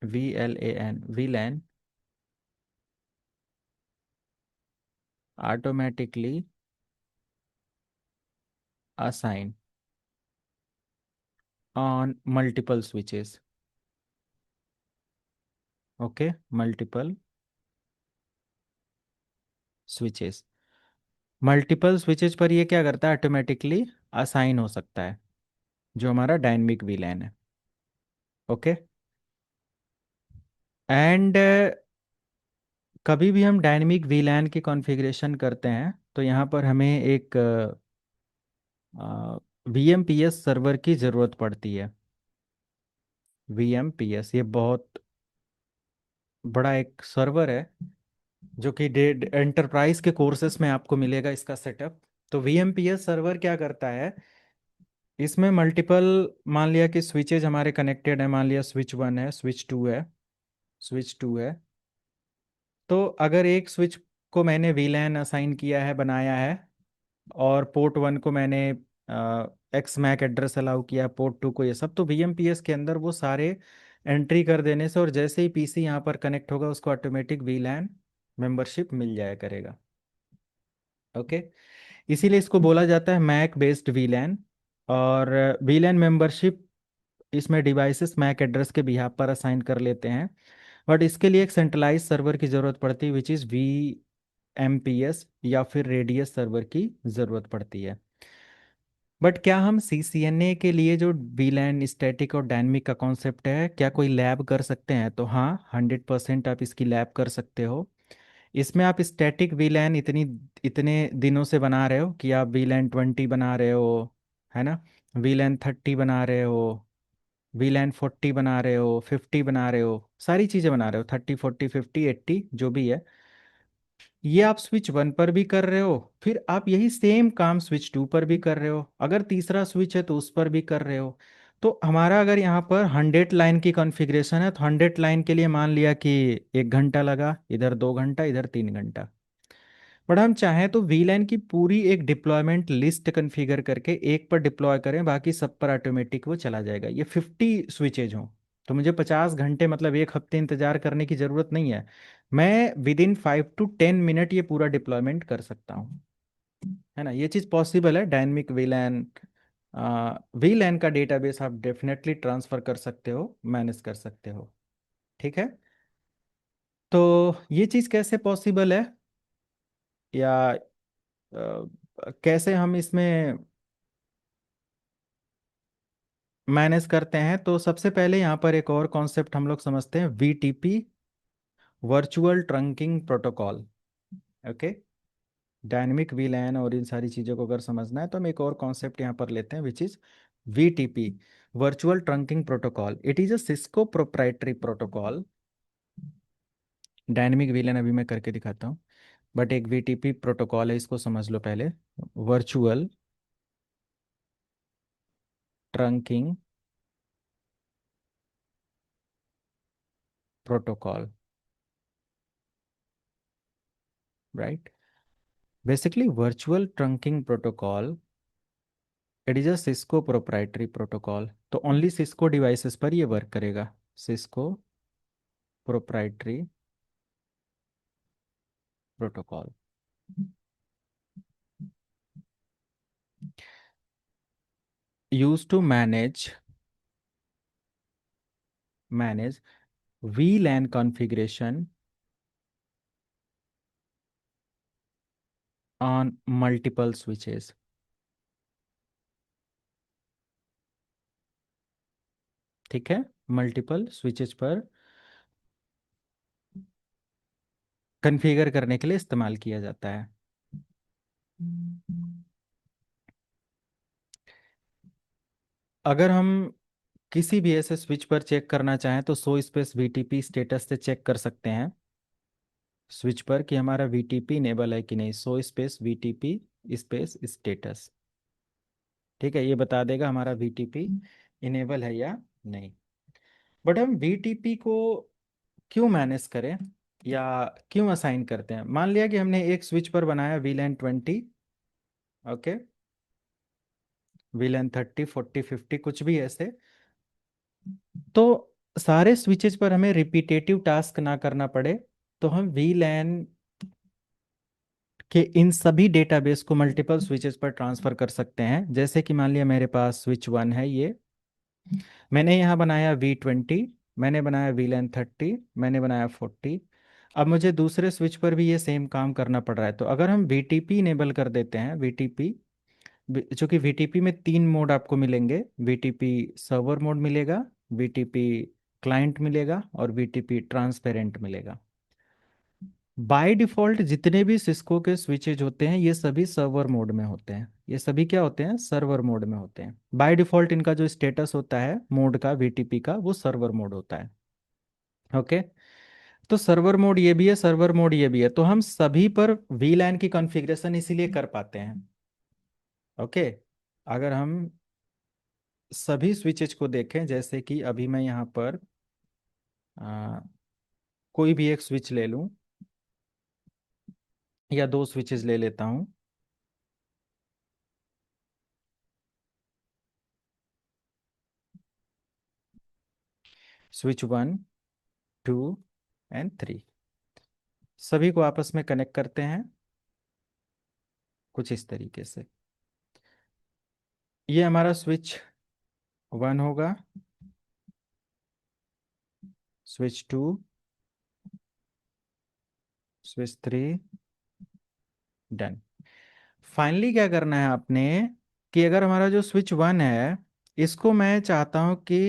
[SPEAKER 1] VLAN automatically assign on multiple switches. Okay, multiple switches। Multiple switches पर ये क्या करता है, ऑटोमेटिकली असाइन हो सकता है, जो हमारा डायनेमिक VLAN है। ओके, एंड कभी भी हम डायनेमिक VLAN की कॉन्फ़िगरेशन करते हैं तो यहाँ पर हमें एक VMPS सर्वर की ज़रूरत पड़ती है। VMPS ये बहुत बड़ा एक सर्वर है जो कि एंटरप्राइज के कोर्सेस में आपको मिलेगा इसका सेटअप। तो VMPS सर्वर क्या करता है, इसमें मल्टीपल, मान लिया कि स्विचेज हमारे कनेक्टेड है, मान लिया स्विच 1 है, स्विच 2 है। तो अगर एक स्विच को मैंने VLAN असाइन किया है, बनाया है, और पोर्ट 1 को मैंने एक्स मैक एड्रेस अलाउ किया, पोर्ट 2 को ये सब, तो VMPS के अंदर वो सारे एंट्री कर देने से और जैसे ही PC यहाँ पर कनेक्ट होगा उसको ऑटोमेटिक VLAN मेंबरशिप मिल जाया करेगा। ओके, इसीलिए इसको बोला जाता है मैक बेस्ड VLAN। और VLAN मेंबरशिप इसमें डिवाइसेस मैक एड्रेस के बिहाफ पर असाइन कर लेते हैं। बट इसके लिए एक सेंट्रलाइज सर्वर की ज़रूरत पड़ती है, विच इज़ VMPS या फिर रेडियस सर्वर की ज़रूरत पड़ती है। बट क्या हम CCNA के लिए जो VLAN स्टैटिक और डायनेमिक का कॉन्सेप्ट है, क्या कोई लैब कर सकते हैं? तो हाँ, 100% आप इसकी लैब कर सकते हो। इसमें आप स्टैटिक VLAN इतनी इतने दिनों से बना रहे हो कि आप VLAN 20 बना रहे हो, है ना, VLAN 30 बना रहे हो, VLAN 40 बना रहे हो, 50 बना रहे हो, सारी चीज़ें बना रहे हो, 30 40 50 80 जो भी है। ये आप स्विच 1 पर भी कर रहे हो, फिर आप यही सेम काम स्विच 2 पर भी कर रहे हो, अगर तीसरा स्विच है तो उस पर भी कर रहे हो। तो हमारा अगर यहाँ पर 100 लाइन की कॉन्फ़िगरेशन है तो 100 लाइन के लिए मान लिया कि 1 घंटा लगा, इधर 2 घंटा, इधर 3 घंटा। बट हम चाहें तो वीलैन की पूरी एक डिप्लॉयमेंट लिस्ट कॉन्फ़िगर करके एक पर डिप्लॉय करें, बाकी सब पर ऑटोमेटिक वो चला जाएगा। ये 50 स्विचेज हों तो मुझे 50 घंटे मतलब 1 हफ्ते इंतजार करने की ज़रूरत नहीं है। मैं विद इन 5 to 10 मिनट ये पूरा डिप्लॉयमेंट कर सकता हूँ, है ना। ये चीज़ पॉसिबल है डायनेमिक वीलैन। वीलैन का डेटाबेस आप डेफिनेटली ट्रांसफ़र कर सकते हो, मैनेज कर सकते हो। ठीक है, तो ये चीज़ कैसे पॉसिबल है, या कैसे हम इसमें मैनेज करते हैं, तो सबसे पहले यहाँ पर एक और कॉन्सेप्ट हम लोग समझते हैं, VTP, virtual trunking protocol. Okay, dynamic वीलैन और इन सारी चीज़ों को अगर समझना है तो हम एक और कॉन्सेप्ट यहाँ पर लेते हैं, which is VTP, virtual trunking protocol. It is a Cisco proprietary protocol. Dynamic वीलैन अभी मैं करके दिखाता हूँ, बट एक वीटीपी प्रोटोकॉल है, इसको समझ लो पहले। Virtual trunking protocol, right. Basically virtual trunking protocol, it is a Cisco proprietary protocol, तो ओनली सिस्को डिवाइसेस पर ये वर्क करेगा। Cisco proprietary protocol, use to manage VLAN configuration on multiple switches। ठीक है, मल्टीपल स्विचेस पर configure करने के लिए इस्तेमाल किया जाता है। अगर हम किसी भी ऐसे स्विच पर चेक करना चाहें तो सो स्पेस VTP स्टेटस से चेक कर सकते हैं स्विच पर कि हमारा VTP इनेबल है कि नहीं। So space VTP space status, ठीक है, ये बता देगा हमारा VTP इनेबल है या नहीं। बट हम VTP को क्यों मैनेज करें या क्यों असाइन करते हैं। मान लिया कि हमने एक स्विच पर बनाया VLAN 20, ओके, VLAN 30, 40, 50, कुछ भी ऐसे, तो सारे स्विचेस पर हमें रिपीटेटिव टास्क ना करना पड़े, तो हम VLAN के इन सभी डेटाबेस को मल्टीपल स्विचेस पर ट्रांसफर कर सकते हैं। जैसे कि मान लिया मेरे पास स्विच 1 है, ये मैंने यहाँ बनाया V20, मैंने बनाया VLAN 30, मैंने बनाया 40। अब मुझे दूसरे स्विच पर भी ये सेम काम करना पड़ रहा है, तो अगर हम VTP इनेबल कर देते हैं, VTP, चूंकि VTP में 3 मोड आपको मिलेंगे, VTP सर्वर मोड मिलेगा, VTP क्लाइंट मिलेगा और VTP ट्रांसपेरेंट मिलेगा। बाय डिफॉल्ट जितने भी सिस्को के स्विचेज होते हैं ये सभी सर्वर मोड में होते हैं। ये सभी क्या होते हैं, सर्वर मोड में होते हैं। बाय डिफॉल्ट इनका जो स्टेटस होता है मोड का, VTP का, वो सर्वर मोड होता है। ओके, तो सर्वर मोड ये भी है, सर्वर मोड ये भी है, तो हम सभी पर VLAN की कॉन्फ़िगरेशन इसीलिए कर पाते हैं। ओके, अगर हम सभी स्विचेज को देखें, जैसे कि अभी मैं यहाँ पर कोई भी एक स्विच ले लूँ या दो स्विचेज ले लेता हूँ। स्विच 1, 2 एंड 3 सभी को आपस में कनेक्ट करते हैं कुछ इस तरीके से। ये हमारा स्विच 1 होगा, स्विच 2, स्विच 3, डन। फाइनली क्या करना है आपने, कि अगर हमारा जो स्विच 1 है इसको मैं चाहता हूं कि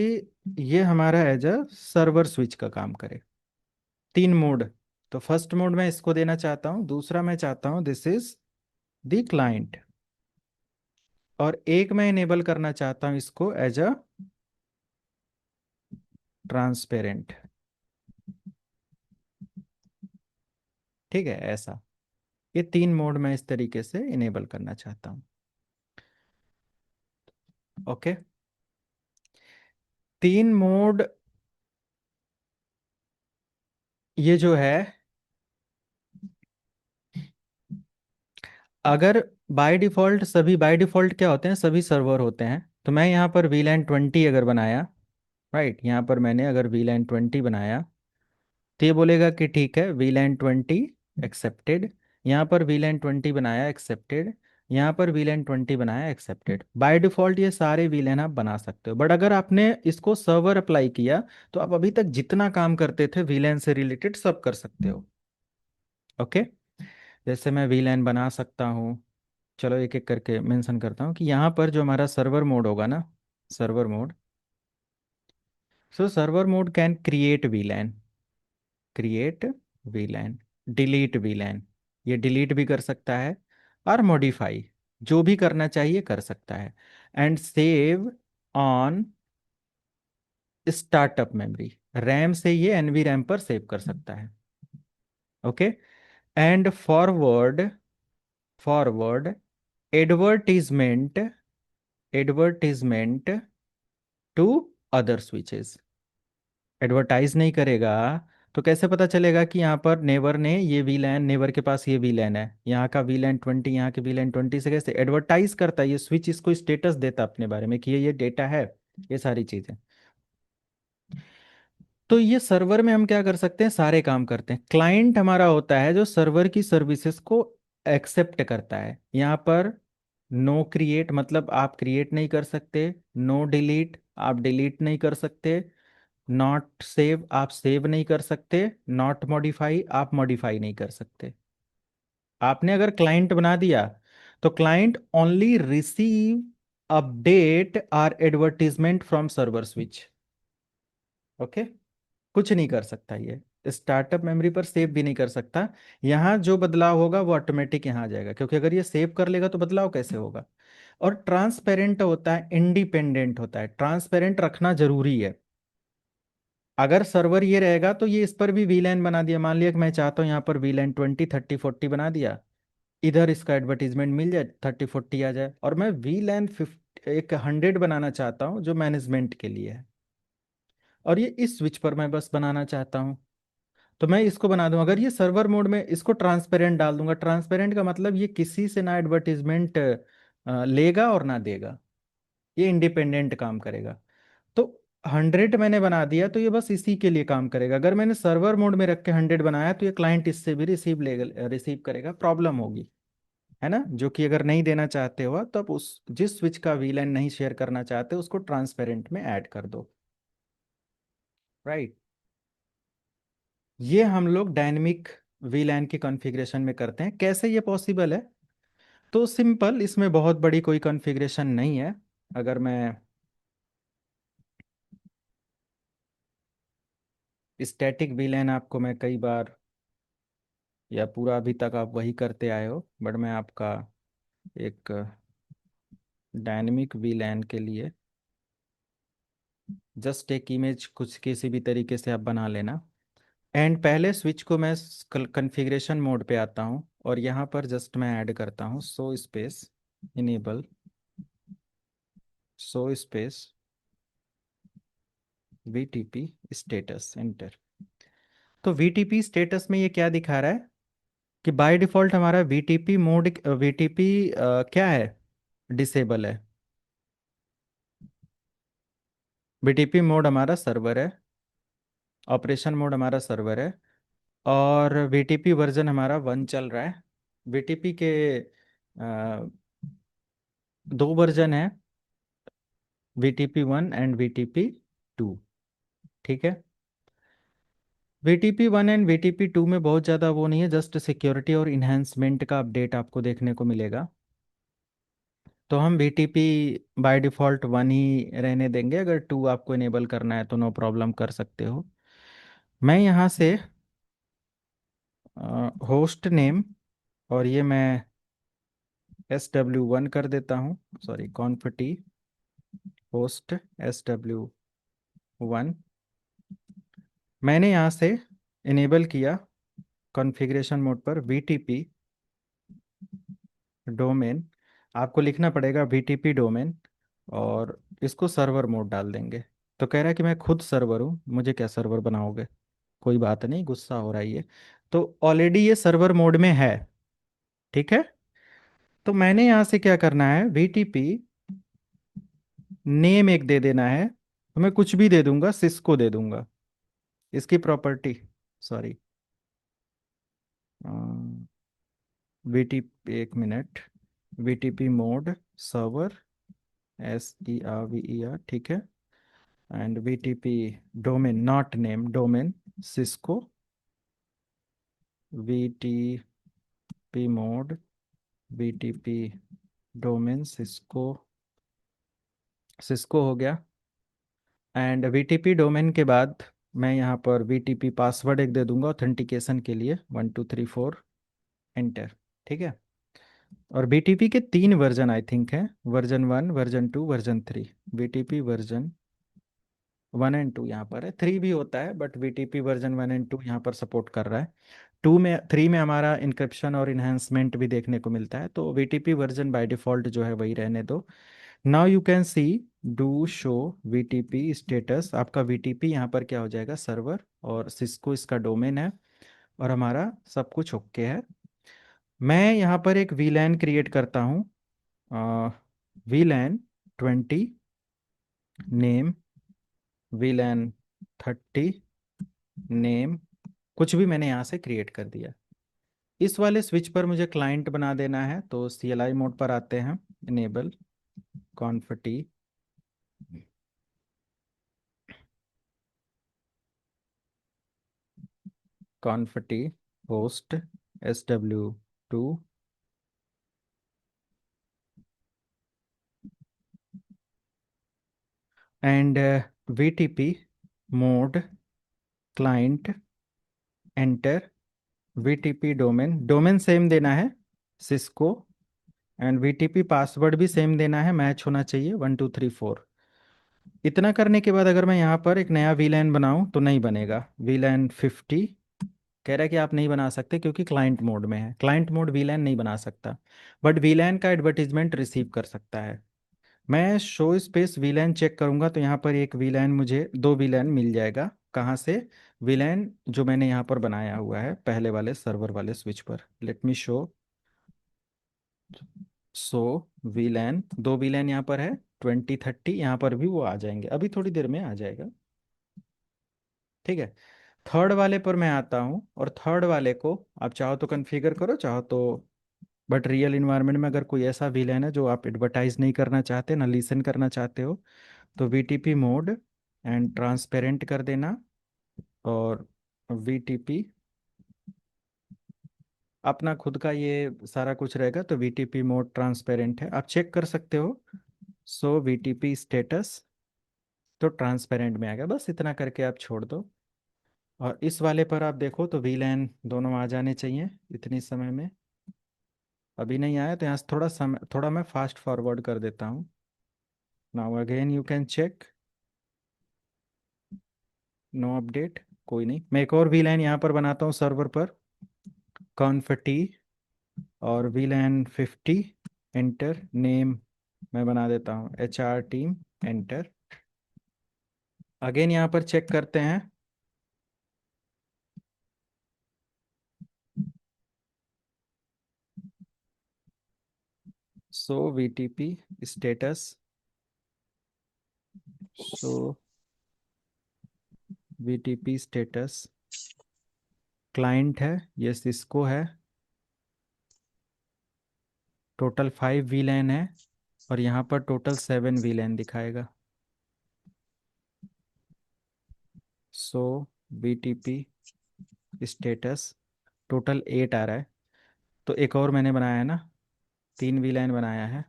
[SPEAKER 1] ये हमारा एज अ सर्वर स्विच का काम करे। 3 मोड, तो फर्स्ट मोड मैं इसको देना चाहता हूँ, दूसरा मैं चाहता हूँ दिस इज द क्लाइंट, और एक मैं इनेबल करना चाहता हूँ इसको एज अ ट्रांसपेरेंट। ठीक है, ऐसा। ये 3 मोड मैं इस तरीके से इनेबल करना चाहता हूँ। ओके, 3 मोड ये जो है, अगर बाय डिफॉल्ट क्या होते हैं, सभी सर्वर होते हैं। तो मैं यहाँ पर VLAN 20 अगर बनाया, राइट, यहाँ पर मैंने अगर VLAN 20 बनाया, तो ये बोलेगा कि ठीक है, VLAN 20 एक्सेप्टेड। यहाँ पर VLAN 20 बनाया, एक्सेप्टेड। यहाँ पर VLAN 20 बनाया, एक्सेप्टेड। बाय डिफॉल्ट ये सारे VLAN आप बना सकते हो, बट अगर आपने इसको सर्वर अप्लाई किया, तो आप अभी तक जितना काम करते थे VLAN से रिलेटेड सब कर सकते हो। ओके, जैसे मैं VLAN बना सकता हूँ। चलो एक एक करके मेंशन करता हूँ कि यहाँ पर जो हमारा सर्वर मोड होगा ना, server mode, so server mode can create VLAN, create VLAN, delete VLAN, ये डिलीट भी कर सकता है, और मॉडिफाई, जो भी करना चाहिए कर सकता है। And save on startup memory, RAM से ये एनवी रैम पर सेव कर सकता है। Okay, and forward, forward advertisement, advertisement to other switches. Advertise नहीं करेगा, तो कैसे पता चलेगा कि यहाँ पर नेवर ने ये VLAN, नेवर के पास ये VLAN है, यहाँ का VLAN 20, यहाँ के VLAN 20 से कैसे एडवर्टाइज करता है, ये स्विच इसको स्टेटस देता अपने बारे में कि ये डेटा है, ये सारी चीजें। तो ये सर्वर में हम क्या कर सकते हैं, सारे काम करते हैं। क्लाइंट हमारा होता है जो सर्वर की सर्विसेज को एक्सेप्ट करता है। यहाँ पर नो क्रिएट मतलब आप क्रिएट नहीं कर सकते, नो डिलीट आप डिलीट नहीं कर सकते, नॉट सेव आप सेव नहीं कर सकते, नॉट मॉडिफाई आप मॉडिफाई नहीं कर सकते। आपने अगर क्लाइंट बना दिया, तो client only receive update or advertisement from server switch. Okay, कुछ नहीं कर सकता ये, स्टार्टअप मेमोरी पर सेव भी नहीं कर सकता। यहाँ जो बदलाव होगा वो ऑटोमेटिक यहाँ आ जाएगा, क्योंकि अगर ये सेव कर लेगा तो बदलाव कैसे होगा। और ट्रांसपेरेंट होता है, इंडिपेंडेंट होता है, ट्रांसपेरेंट रखना जरूरी है। अगर सर्वर ये रहेगा तो ये इस पर भी VLAN बना दिया, मान लिया कि मैं चाहता हूँ यहाँ पर VLAN 20 30 40 बना दिया, इधर इसका एडवर्टीजमेंट मिल जाए, 30 40 आ जाए। और मैं VLAN 50 एक 100 बनाना चाहता हूँ जो मैनेजमेंट के लिए है, और ये इस स्विच पर मैं बस बनाना चाहता हूँ, तो मैं इसको बना दूं। अगर ये सर्वर मोड में इसको ट्रांसपेरेंट डाल दूंगा, ट्रांसपेरेंट का मतलब ये किसी से ना एडवर्टीजमेंट लेगा और ना देगा, ये इंडिपेंडेंट काम करेगा। तो 100 मैंने बना दिया तो ये बस इसी के लिए काम करेगा। अगर मैंने सर्वर मोड में रख के 100 बनाया, तो ये क्लाइंट इससे भी रिसीव करेगा, प्रॉब्लम होगी, है ना। जो कि अगर नहीं देना चाहते हो तो आप उस जिस स्विच का VLAN नहीं शेयर करना चाहते उसको ट्रांसपेरेंट में ऐड कर दो, राइट। ये हम लोग डायनेमिक VLAN की कॉन्फ़िगरेशन में करते हैं। कैसे ये पॉसिबल है, तो सिंपल, इसमें बहुत बड़ी कोई कॉन्फ़िगरेशन नहीं है। अगर मैं स्टैटिक VLAN आपको मैं कई बार, या पूरा अभी तक आप वही करते आए हो, बट मैं आपका एक डायनेमिक VLAN के लिए जस्ट एक इमेज कुछ किसी भी तरीके से आप बना लेना। एंड पहले स्विच को मैं कॉन्फ़िगरेशन मोड पे आता हूँ, और यहाँ पर जस्ट मैं ऐड करता हूँ show space enable, show space VTP status, enter. तो VTP स्टेटस में ये क्या दिखा रहा है कि बाय डिफॉल्ट हमारा VTP मोड, VTP क्या है, डिसेबल है। VTP मोड हमारा सर्वर है, ऑपरेशन मोड हमारा सर्वर है, और VTP वर्जन हमारा 1 चल रहा है। VTP के 2 वर्जन है, VTP 1 एंड VTP 2, ठीक है। VTP 1 एंड VTP 2 में बहुत ज़्यादा वो नहीं है, जस्ट सिक्योरिटी और इन्हेंसमेंट का अपडेट आपको देखने को मिलेगा। तो हम VTP बाय डिफ़ॉल्ट 1 ही रहने देंगे, अगर 2 आपको इनेबल करना है तो नो प्रॉब्लम कर सकते हो। मैं यहाँ से होस्ट नेम, और ये मैं SW1 कर देता हूँ, सॉरी कॉन्फटी होस्ट SW1 मैंने यहाँ से इनेबल किया। कॉन्फ़िगरेशन मोड पर VTP डोमेन, आपको लिखना पड़ेगा VTP डोमेन, और इसको सर्वर मोड डाल देंगे। तो कह रहा है कि मैं खुद सर्वर हूँ, मुझे क्या सर्वर बनाओगे। कोई बात नहीं, गुस्सा हो रहा है ये। तो ऑलरेडी ये सर्वर मोड में है, ठीक है। तो मैंने यहाँ से क्या करना है, VTP नेम एक दे देना है, तो मैं कुछ भी दे दूंगा, सिस्को दे दूंगा। इसकी प्रॉपर्टी, सॉरी, VTP, एक minute, VTP mode server, SERVER, ठीक है। And VTP domain, not name, domain Cisco, VTP mode, VTP domain Cisco, Cisco हो गया। एंड VTP डोमेन के बाद मैं यहाँ पर VTP पासवर्ड एक दे दूंगा ऑथेंटिकेशन के लिए, 1234, एंटर, ठीक है। और VTP के 3 वर्जन आई थिंक है, version 1, version 2, version 3। VTP version 1 and 2 यहाँ पर है, 3 भी होता है, बट VTP वर्जन 1 एंड 2 यहाँ पर सपोर्ट कर रहा है। 3 में हमारा इंक्रिप्शन और इन्हेंसमेंट भी देखने को मिलता है, तो VTP वर्जन बाय डिफ़ॉल्ट जो है वही रहने दो। Now you can see, do show VTP status, आपका VTP यहाँ पर क्या हो जाएगा, सर्वर, और सिस्को इसका डोमेन है, और हमारा सब कुछ ओके है। मैं यहाँ पर एक VLAN क्रिएट करता हूँ, VLAN 20, नेम VLAN 30, नेम, कुछ भी मैंने यहाँ से क्रिएट कर दिया। इस वाले स्विच पर मुझे क्लाइंट बना देना है, तो CLI मोड पर आते हैं, enable conf t, conf t host SW2, and VTP mode client, enter. VTP domain, domain same देना है, सिस्को, एंड VTP पासवर्ड भी सेम देना है, मैच होना चाहिए, 1234। इतना करने के बाद अगर मैं यहाँ पर एक नया VLAN बनाऊँ तो नहीं बनेगा। VLAN 50 कह रहा है कि आप नहीं बना सकते क्योंकि क्लाइंट मोड में है, क्लाइंट मोड VLAN नहीं बना सकता, बट VLAN का एडवर्टीजमेंट रिसीव कर सकता है। मैं शो स्पेस VLAN चेक करूंगा तो यहाँ पर एक VLAN, मुझे 2 VLAN मिल जाएगा। कहाँ से, VLAN जो मैंने यहाँ पर बनाया हुआ है पहले वाले सर्वर वाले स्विच पर। लेट मी शो, सो VLAN, 2 VLAN यहाँ पर है, 2030, यहाँ पर भी वो आ जाएंगे, अभी थोड़ी देर में आ जाएगा, ठीक है। थर्ड वाले पर मैं आता हूँ, और थर्ड वाले को आप चाहो तो कॉन्फ़िगर करो, चाहो तो, बट रियल इन्वायरमेंट में अगर कोई ऐसा VLAN है जो आप एडवर्टाइज नहीं करना चाहते ना लिसन करना चाहते हो, तो VTP मोड एंड ट्रांसपेरेंट कर देना, और VTP अपना खुद का ये सारा कुछ रहेगा, तो VTP मोड ट्रांसपेरेंट है, आप चेक कर सकते हो। सो VTP स्टेटस, तो ट्रांसपेरेंट में आ गया, बस इतना करके आप छोड़ दो। और इस वाले पर आप देखो तो VLAN दोनों आ जाने चाहिए इतनी समय में, अभी नहीं आया, तो यहाँ से थोड़ा समय, थोड़ा मैं फास्ट फॉरवर्ड कर देता हूँ। Now again you can check, no update, कोई नहीं। मैं एक और VLAN यहाँ पर बनाता हूँ सर्वर पर, कॉन्फटी, और VLAN 50, एंटर, नेम मैं बना देता हूँ HR टीम, एंटर। अगेन यहाँ पर चेक करते हैं, सो VTP स्टेटस, सो VTP स्टेटस, क्लाइंट है, ये सिस्को है, टोटल 5 VLAN है, और यहाँ पर टोटल 7 VLAN दिखाएगा। सो VTP स्टेटस, टोटल 8 आ रहा है, तो एक और मैंने बनाया है ना, 3 VLAN बनाया है।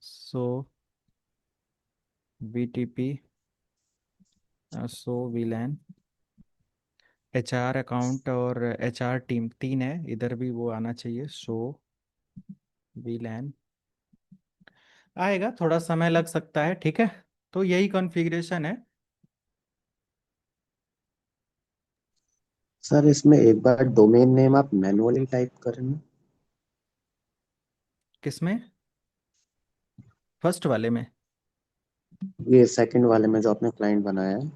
[SPEAKER 1] सो VTP, सो VLAN, HR अकाउंट और HR टीम 3 है, इधर भी वो आना चाहिए, सो VLAN आएगा, थोड़ा समय लग सकता है, ठीक है। तो यही कॉन्फ़िगरेशन है।
[SPEAKER 4] सर इसमें एक बार डोमेन नेम आप मैनुअली टाइप करें ना।
[SPEAKER 1] किसमें? फर्स्ट वाले में?
[SPEAKER 4] ये सेकंड वाले में जो आपने क्लाइंट बनाया है।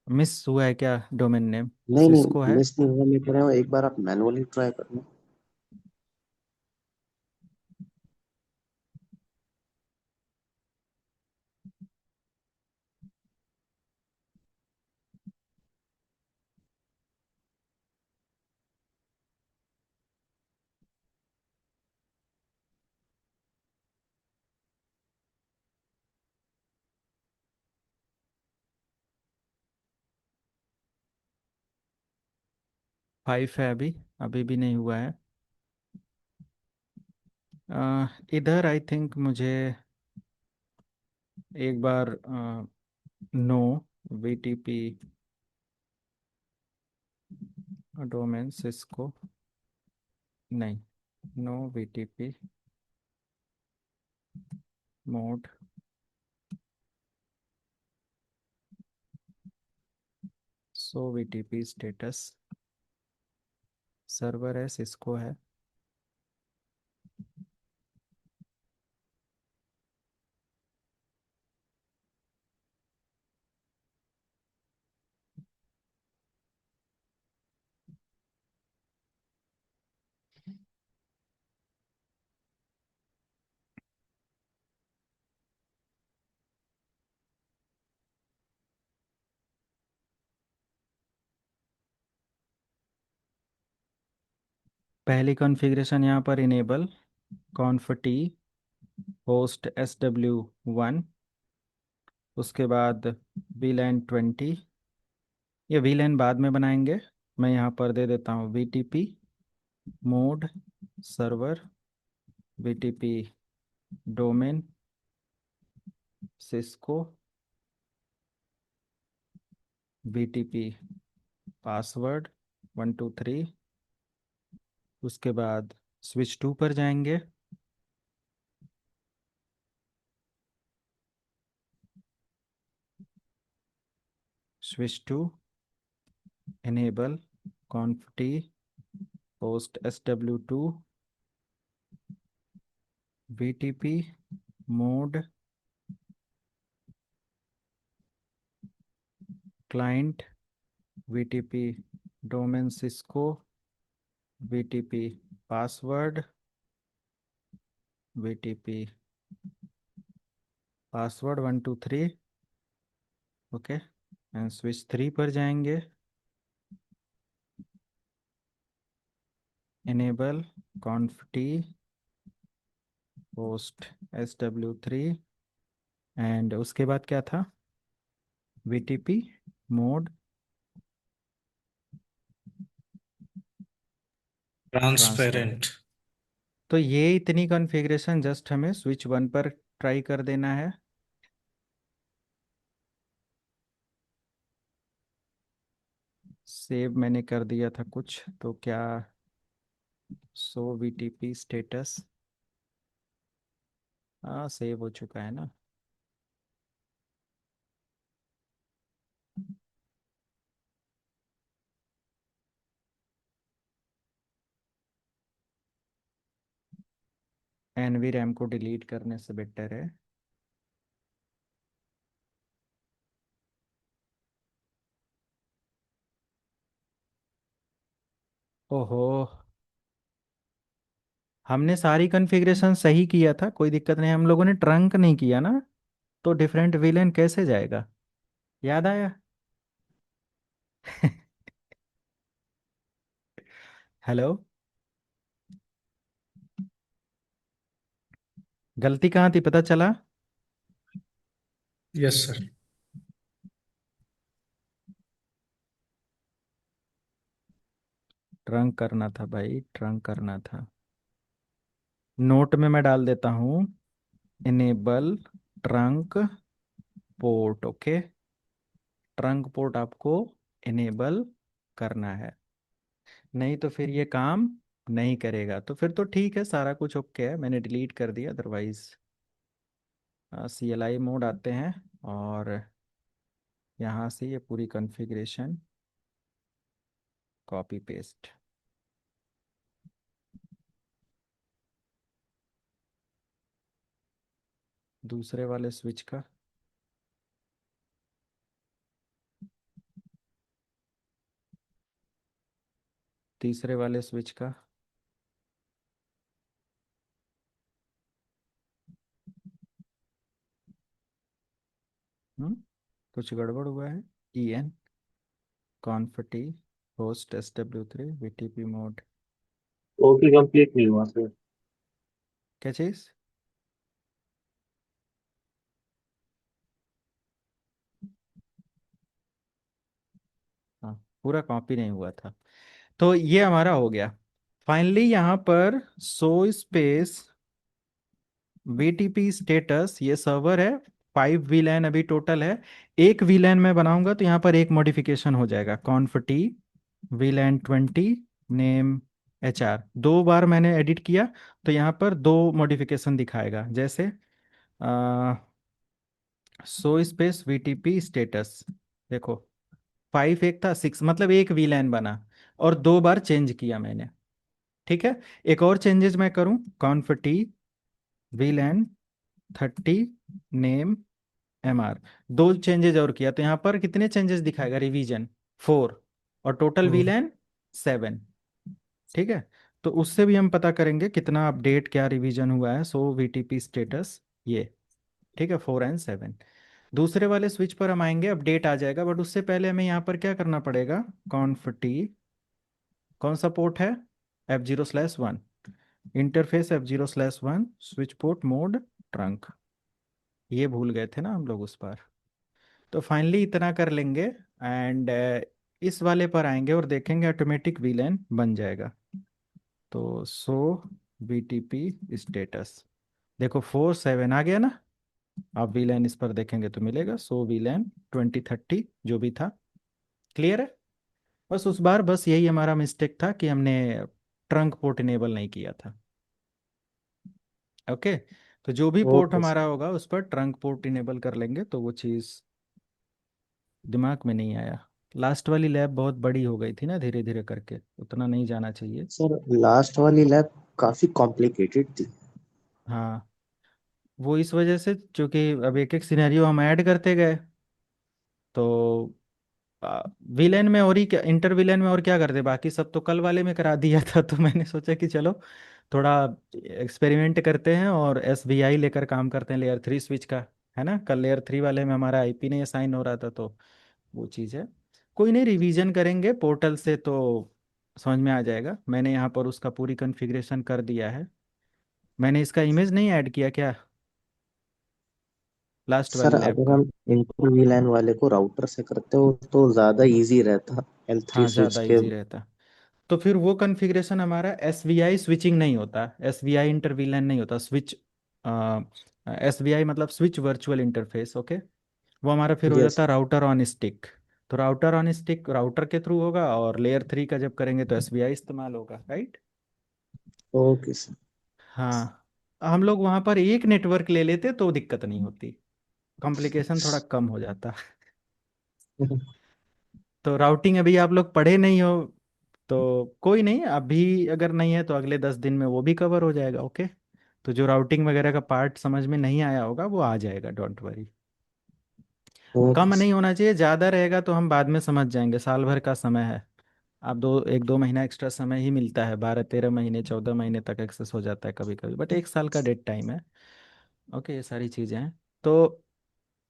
[SPEAKER 1] मिस हुआ है क्या डोमेन नेम?
[SPEAKER 4] नहीं
[SPEAKER 1] सिस्को
[SPEAKER 4] नहीं,
[SPEAKER 1] है।
[SPEAKER 4] मिस नहीं हुआ, मैं कह रहा हूँ एक बार आप मैनुअली ट्राई करना।
[SPEAKER 1] 5 है अभी। अभी भी नहीं हुआ है। इधर आई थिंक मुझे एक बार नो वीटीपी डोमेन सिस्को, नहीं, no VTP mode so VTP status, server है सिस्को है। पहली कॉन्फ़िगरेशन यहाँ पर इनेबल कॉन्फ टी होस्ट SW1, उसके बाद VLAN 20। ये VLAN बाद में बनाएंगे। मैं यहाँ पर दे देता हूँ VTP mode server, VTP domain Cisco, VTP password 123। उसके बाद स्विच 2 पर जाएंगे। Switch 2 enable कॉन्फ T host SW2 VTP mode client, VTP domain Cisco, VTP password, VTP password 123। Okay, and switch 3 पर जाएंगे। Enable कॉन्फ T host SW3 and उसके बाद क्या था? VTP mode transparent.
[SPEAKER 3] ट्रांसपेरेंट।
[SPEAKER 1] तो ये इतनी कॉन्फ़िगरेशन जस्ट हमें स्विच 1 पर ट्राई कर देना है। सेव मैंने कर दिया था कुछ तो क्या? सो VTP स्टेटस, हाँ सेव हो चुका है ना। NVRAM को डिलीट करने से बेटर है। ओहो, हमने सारी कॉन्फ़िगरेशन सही किया था, कोई दिक्कत नहीं, हम लोगों ने ट्रंक नहीं किया ना, तो डिफरेंट विलेन कैसे जाएगा? याद आया? हेलो, गलती कहाँ थी पता चला?
[SPEAKER 3] Yes sir.
[SPEAKER 1] ट्रंक करना था भाई, ट्रंक करना था। नोट में मैं डाल देता हूँ enable trunk port. Okay, trunk port आपको इनेबल करना है, नहीं तो फिर ये काम नहीं करेगा। तो फिर तो ठीक है, सारा कुछ ओके है, मैंने डिलीट कर दिया। अदरवाइज CLI मोड आते हैं और यहाँ से ये पूरी कॉन्फ़िगरेशन कॉपी पेस्ट। दूसरे वाले स्विच का तीसरे वाले स्विच का हम्म कुछ गड़बड़ हुआ है। EN conf t host SW3 VTP mode.
[SPEAKER 2] Okay, complete नहीं हुआ सर।
[SPEAKER 1] क्या चीज़? हाँ, पूरा कॉपी नहीं हुआ था। तो ये हमारा हो गया। फाइनली यहाँ पर सो स्पेस VTP स्टेटस, ये सर्वर है। 5 VLAN अभी टोटल है। एक VLAN मैं बनाऊंगा तो यहाँ पर एक मॉडिफिकेशन हो जाएगा, कॉन्फिटी VLAN 20 नेम HR। 2 बार मैंने एडिट किया तो यहाँ पर 2 मॉडिफिकेशन दिखाएगा। जैसे सो स्पेस VTP स्टेटस, देखो 5 एक था, 6 मतलब एक VLAN बना और 2 बार चेंज किया मैंने। ठीक है, एक और चेंजेस मैं करूं, कॉन्फिटी VLAN 30 नेम MR। 2 चेंजेस और किया तो यहाँ पर कितने चेंजेस दिखाएगा, रिवीजन 4 और टोटल VLAN 7। ठीक है, तो उससे भी हम पता करेंगे कितना अपडेट क्या रिवीजन हुआ है। सो VTP स्टेटस ये, ठीक है, 4 और 7। दूसरे वाले स्विच पर हम आएंगे, अपडेट आ जाएगा, बट उससे पहले हमें यहाँ पर क्या करना पड़ेगा, कॉन्फिटी कौन सा पोर्ट है, F0/1 interface F0/1 switch port mode trunk. ये भूल गए थे ना हम लोग उस पर। तो फाइनली इतना कर लेंगे एंड इस वाले पर आएंगे और देखेंगे ऑटोमेटिक VLAN बन जाएगा। तो सो VTP स्टेटस, देखो 4 7 आ गया ना। आप VLAN इस पर देखेंगे तो मिलेगा, सो VLAN 2030 जो भी था। क्लियर है? बस उस बार बस यही हमारा मिस्टेक था कि हमने ट्रंक पोर्ट इनेबल नहीं किया था। ओके, तो जो भी पोर्ट
[SPEAKER 4] ओके
[SPEAKER 1] हमारा
[SPEAKER 4] सर।
[SPEAKER 1] होगा उस पर ट्रंक पोर्ट इनेबल कर लेंगे तो वो चीज़ दिमाग में नहीं आया। लास्ट वाली लैब बहुत बड़ी हो गई थी ना, धीरे धीरे करके उतना नहीं जाना चाहिए।
[SPEAKER 4] सर लास्ट वाली लैब काफी कॉम्प्लिकेटेड थी।
[SPEAKER 1] हाँ, वो इस वजह से क्योंकि अब एक एक सिनेरियो हम ऐड करते गए तो विलेन में और ही क्या, इंटर विलेन में और क्या करते, बाकी सब तो कल वाले में करा दिया था। तो मैंने सोचा कि चलो थोड़ा एक्सपेरिमेंट करते हैं और SVI लेकर काम करते हैं, लेयर 3 स्विच का। है ना, कल लेयर 3 वाले में हमारा IP नहीं असाइन हो रहा था तो वो चीज़ है। कोई नहीं, रिवीजन करेंगे पोर्टल से तो समझ में आ जाएगा। मैंने यहाँ पर उसका पूरी कॉन्फ़िगरेशन कर दिया है। मैंने इसका इमेज नहीं ऐड किया क्या, लास्ट
[SPEAKER 4] सर
[SPEAKER 1] वाली लैब
[SPEAKER 4] अगर
[SPEAKER 1] का?
[SPEAKER 4] हम इंटर वीलैन वाले को राउटर से करते हो तो ज्यादा इजी रहता, L3
[SPEAKER 1] हाँ,
[SPEAKER 4] स्विच
[SPEAKER 1] ज़्यादा
[SPEAKER 4] के।
[SPEAKER 1] इजी रहता। तो फिर वो कॉन्फ़िगरेशन हमारा SVI स्विचिंग नहीं होता, SVI इंटर VLAN नहीं होता, स्विच SVI मतलब स्विच वर्चुअल इंटरफेस। ओके, वो हमारा फिर हो
[SPEAKER 4] यस।
[SPEAKER 1] जाता है राउटर ऑन स्टिक। तो राउटर ऑन स्टिक राउटर के थ्रू होगा और लेयर 3 का जब करेंगे तो SVI इस्तेमाल होगा, राइट?
[SPEAKER 4] Okay sir.
[SPEAKER 1] हाँ, हम लोग वहाँ पर एक नेटवर्क ले लेते तो दिक्कत नहीं होती, कॉम्प्लिकेशन थोड़ा कम हो जाता। तो राउटिंग अभी आप लोग पढ़े नहीं हो तो कोई नहीं, अभी अगर नहीं है तो अगले 10 दिन में वो भी कवर हो जाएगा। ओके, तो जो राउटिंग वगैरह का पार्ट समझ में नहीं आया होगा वो आ जाएगा, डोंट वरी।
[SPEAKER 4] ओके
[SPEAKER 1] कम नहीं
[SPEAKER 4] सर।
[SPEAKER 1] होना चाहिए, ज़्यादा रहेगा तो हम बाद में समझ जाएंगे, साल भर का समय है। आप 1 2 महीना एक्स्ट्रा समय ही मिलता है, 12 13 महीने 14 महीने तक एक्सेस हो जाता है कभी कभी, बट 1 साल का डेट टाइम है। ओके, ये सारी चीज़ें हैं। तो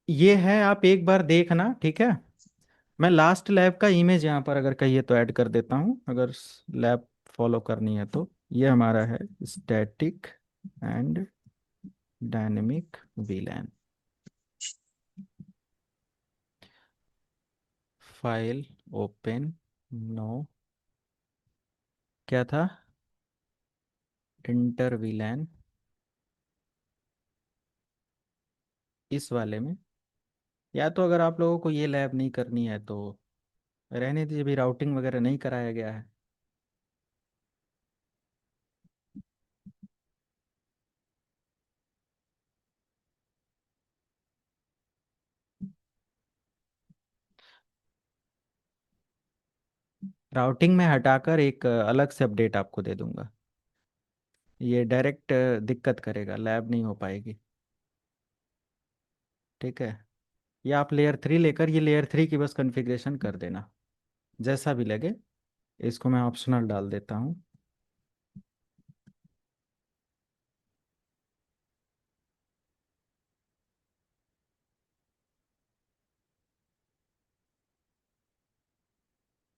[SPEAKER 1] ये है, आप एक बार देखना, ठीक है। मैं लास्ट लैब का इमेज यहाँ पर अगर कहिए तो ऐड कर देता हूँ, अगर लैब फॉलो करनी है तो। ये हमारा है static and dynamic VLAN। File open, no, क्या था, इंटर VLAN इस वाले में। या तो अगर आप लोगों को ये लैब नहीं करनी है तो रहने दीजिए, भी राउटिंग वगैरह नहीं कराया गया है। राउटिंग में हटाकर एक अलग से अपडेट आपको दे दूंगा। ये डायरेक्ट दिक्कत करेगा, लैब नहीं हो पाएगी। ठीक है, ये आप लेयर 3 लेकर ये लेयर 3 की बस कॉन्फ़िगरेशन कर देना, जैसा भी लगे। इसको मैं ऑप्शनल डाल देता हूँ।